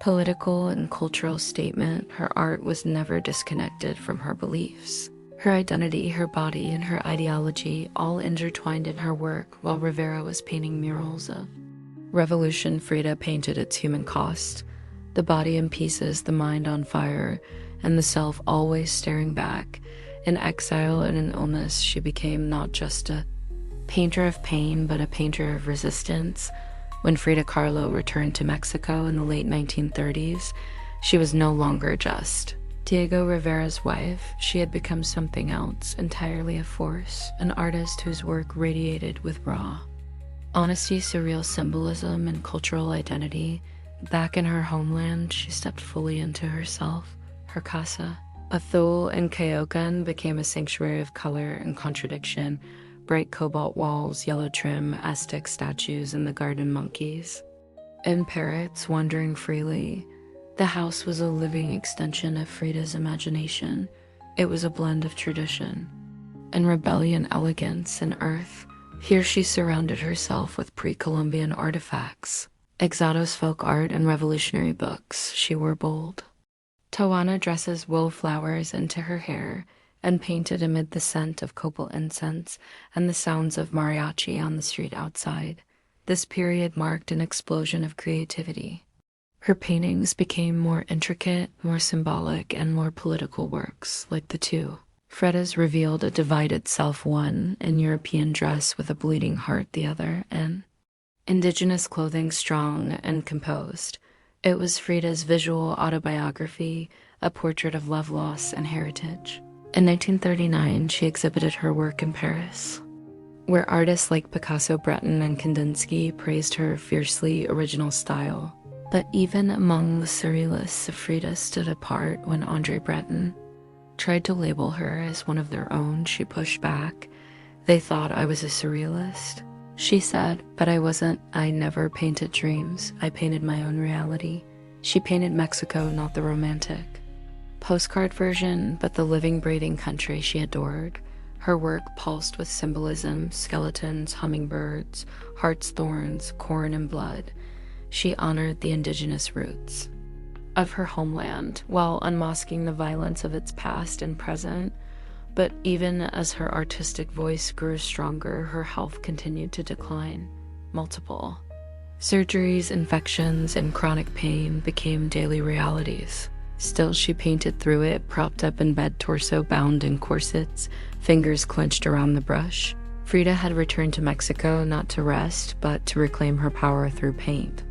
political and cultural statement. Her art was never disconnected from her beliefs. Her identity, her body, and her ideology all intertwined in her work. While Rivera was painting murals of revolution, Frida painted its human cost, the body in pieces, the mind on fire, and the self always staring back. In exile and in illness, she became not just a painter of pain, but a painter of resistance. When Frida Kahlo returned to Mexico in the late 1930s, she was no longer just Diego Rivera's wife. She had become something else, entirely a force, an artist whose work radiated with raw honesty, surreal symbolism, and cultural identity. Back in her homeland, she stepped fully into herself. Her casa, Azul and Cayocan, became a sanctuary of color and contradiction. Bright cobalt walls, yellow trim, Aztec statues, and the garden monkeys and parrots wandering freely. The house was a living extension of Frida's imagination. It was a blend of tradition and rebellion, elegance and earth. Here she surrounded herself with pre-Columbian artifacts, Exodos folk art, and revolutionary books. She wore bold Tawana dresses, wool flowers into her hair, and painted amid the scent of copal incense and the sounds of mariachi on the street outside. This period marked an explosion of creativity. Her paintings became more intricate, more symbolic, and more political works, like the two Frida's revealed a divided self, one in European dress with a bleeding heart, the other in indigenous clothing, strong and composed. It was Frida's visual autobiography, a portrait of love, loss, and heritage. In 1939, she exhibited her work in Paris, where artists like Picasso, Breton, and Kandinsky praised her fiercely original style. But even among the surrealists, Frida stood apart. When Andre Breton tried to label her as one of their own, she pushed back. They thought I was a surrealist. She said, but I wasn't. I never painted dreams. I painted my own reality. She painted Mexico, not the romantic postcard version, but the living, breathing country she adored. Her work pulsed with symbolism, skeletons, hummingbirds, heart's thorns, corn and blood. She honored the indigenous roots of her homeland while unmasking the violence of its past and present. But even as her artistic voice grew stronger, her health continued to decline. Multiple surgeries, infections, and chronic pain became daily realities. Still, she painted through it, propped up in bed, torso bound in corsets, fingers clenched around the brush. Frida had returned to Mexico not to rest, but to reclaim her power through paint,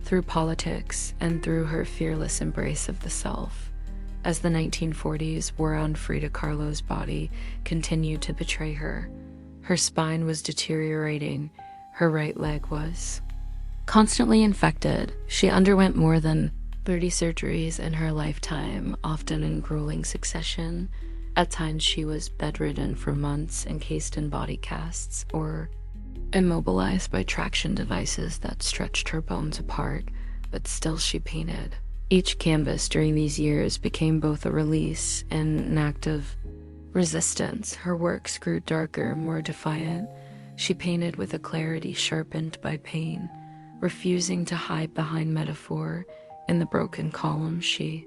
through politics, and through her fearless embrace of the self. As the 1940s wore on, Frida Kahlo's body continued to betray her. Her spine was deteriorating. Her right leg was constantly infected. She underwent more than 30 surgeries in her lifetime, often in grueling succession. At times she was bedridden for months, encased in body casts, or immobilized by traction devices that stretched her bones apart, but still she painted. Each canvas during these years became both a release and an act of resistance. Her works grew darker, more defiant. She painted with a clarity sharpened by pain, refusing to hide behind metaphor. In the broken column, she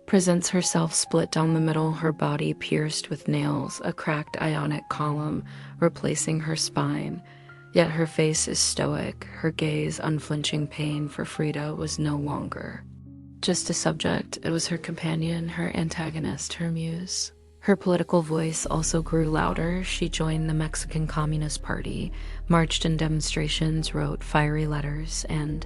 presents herself split down the middle, her body pierced with nails, a cracked ionic column replacing her spine. Yet her face is stoic, her gaze unflinching. Pain for Frida was no longer just a subject. It was her companion, her antagonist, her muse. Her political voice also grew louder. She joined the Mexican Communist Party, marched in demonstrations, wrote fiery letters, and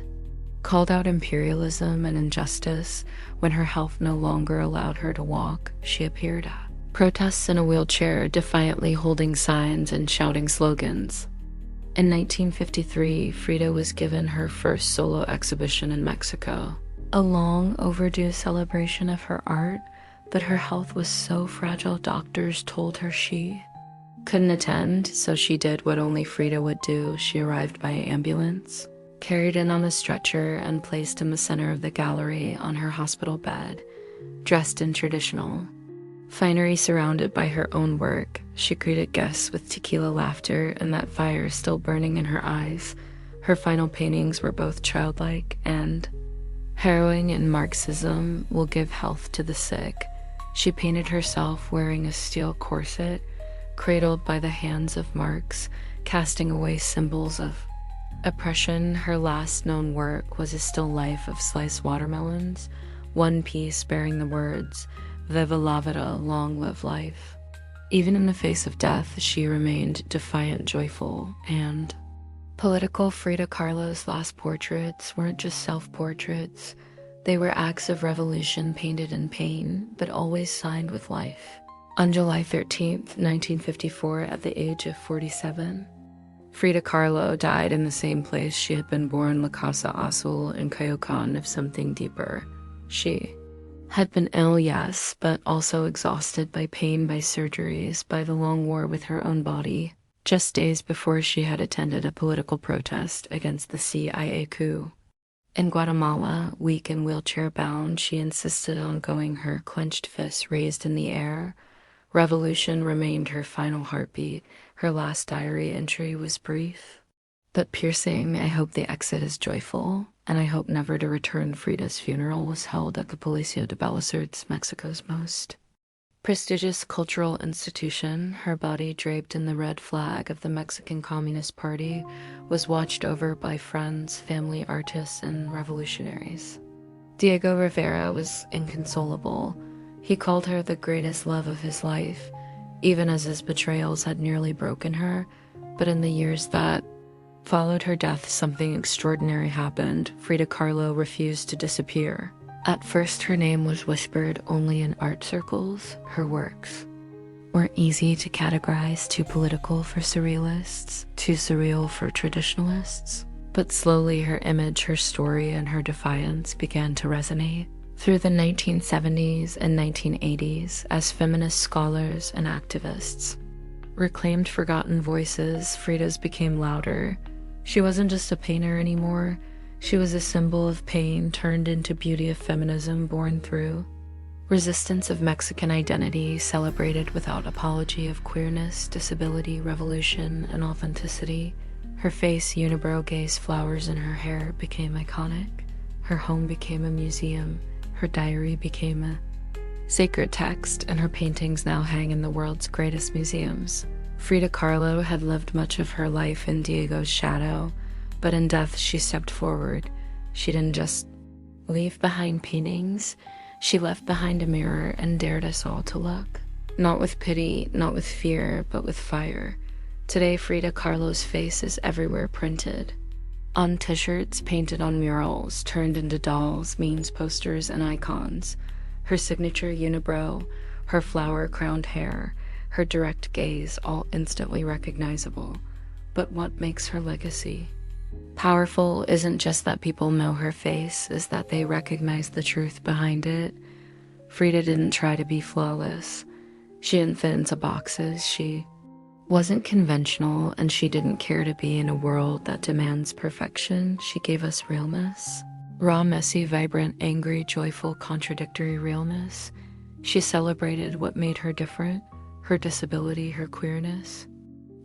called out imperialism and injustice. When her health no longer allowed her to walk, she appeared at protests in a wheelchair, defiantly holding signs and shouting slogans. In 1953, Frida was given her first solo exhibition in Mexico, a long overdue celebration of her art, but her health was so fragile doctors told her she couldn't attend, so she did what only Frida would do. She arrived by ambulance, carried in on a stretcher, and placed in the center of the gallery on her hospital bed, dressed in traditional finery surrounded by her own work. She greeted guests with tequila laughter and that fire still burning in her eyes. Her final paintings were both childlike and harrowing. In Marxism will give health to the sick. She painted herself wearing a steel corset, cradled by the hands of Marx, casting away symbols of oppression. Her last known work was a still life of sliced watermelons, one piece bearing the words, "Viva la vida, long live life." Even in the face of death, she remained defiant, joyful, and political. Frida Kahlo's last portraits weren't just self-portraits. They were acts of revolution painted in pain, but always signed with life. On July 13th, 1954, at the age of 47, Frida Kahlo died in the same place she had been born, La Casa Azul in Coyoacán, of something deeper. She had been ill, yes, but also exhausted by pain, by surgeries, by the long war with her own body. Just days before, she had attended a political protest against the CIA coup. In Guatemala, weak and wheelchair-bound, she insisted on going, her clenched fists raised in the air. Revolution remained her final heartbeat. Her last diary entry was brief but piercing. "I hope the exit is joyful, and I hope never to return." Frida's funeral was held at the Palacio de Bellas Artes, Mexico's most prestigious cultural institution. Her body, draped in the red flag of the Mexican Communist Party, was watched over by friends, family, artists, and revolutionaries. Diego Rivera was inconsolable. He called her the greatest love of his life, even as his betrayals had nearly broken her. But in the years that followed her death, something extraordinary happened. Frida Kahlo refused to disappear. At first, her name was whispered only in art circles. Her works were easy to categorize, too political for surrealists, too surreal for traditionalists. But slowly, her image, her story, and her defiance began to resonate. Through the 1970s and 1980s, as feminist scholars and activists reclaimed forgotten voices, Frida's became louder. She wasn't just a painter anymore. She was a symbol of pain turned into beauty, of feminism born through resistance, of Mexican identity celebrated without apology, of queerness, disability, revolution, and authenticity. Her face, unibrow gaze, flowers in her hair became iconic. Her home became a museum. Her diary became a sacred text, and her paintings now hang in the world's greatest museums. Frida Kahlo had lived much of her life in Diego's shadow, but in death she stepped forward. She didn't just leave behind paintings, she left behind a mirror and dared us all to look. Not with pity, not with fear, but with fire. Today, Frida Kahlo's face is everywhere, printed on t-shirts, painted on murals, turned into dolls, memes, posters, and icons. Her signature unibrow, her flower-crowned hair, her direct gaze, all instantly recognizable. But what makes her legacy powerful isn't just that people know her face, is that they recognize the truth behind it. Frida didn't try to be flawless. She didn't fit into boxes. She wasn't conventional, and she didn't care to be in a world that demands perfection. She gave us realness. Raw, messy, vibrant, angry, joyful, contradictory realness. She celebrated what made her different, her disability, her queerness,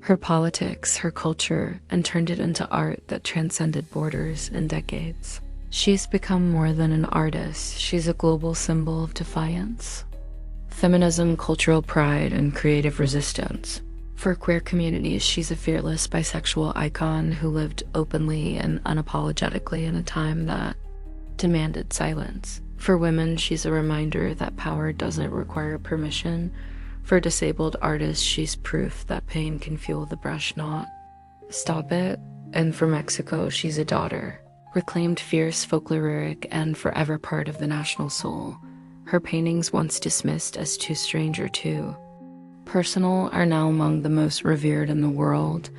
her politics, her culture, and turned it into art that transcended borders and decades. She's become more than an artist. She's a global symbol of defiance, feminism, cultural pride, and creative resistance. For queer communities, she's a fearless bisexual icon who lived openly and unapologetically in a time that demanded silence. For women, she's a reminder that power doesn't require permission. For disabled artists, she's proof that pain can fuel the brush, not stop it. And for Mexico, she's a daughter, reclaimed, fierce, folkloric, and forever part of the national soul. Her paintings, once dismissed as too strange or too personal, are now among the most revered in the world.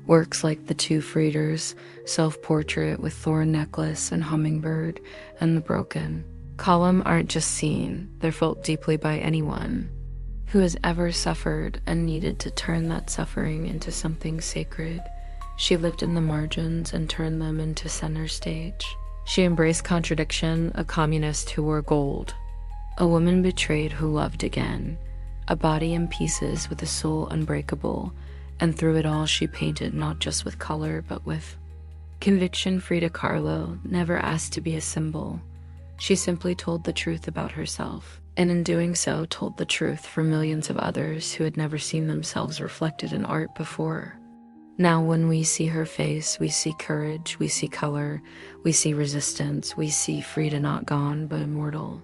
Works like The Two Frieders, Self-Portrait with Thorn Necklace and Hummingbird, and The Broken Column aren't just seen, they're felt deeply by anyone who has ever suffered and needed to turn that suffering into something sacred. She lived in the margins and turned them into center stage. She embraced contradiction, a communist who wore gold, a woman betrayed who loved again, a body in pieces with a soul unbreakable, and through it all she painted not just with color but with conviction. Frida Kahlo never asked to be a symbol. She simply told the truth about herself, and in doing so told the truth for millions of others who had never seen themselves reflected in art before. Now when we see her face, we see courage, we see color, we see resistance, we see Frida not gone but immortal.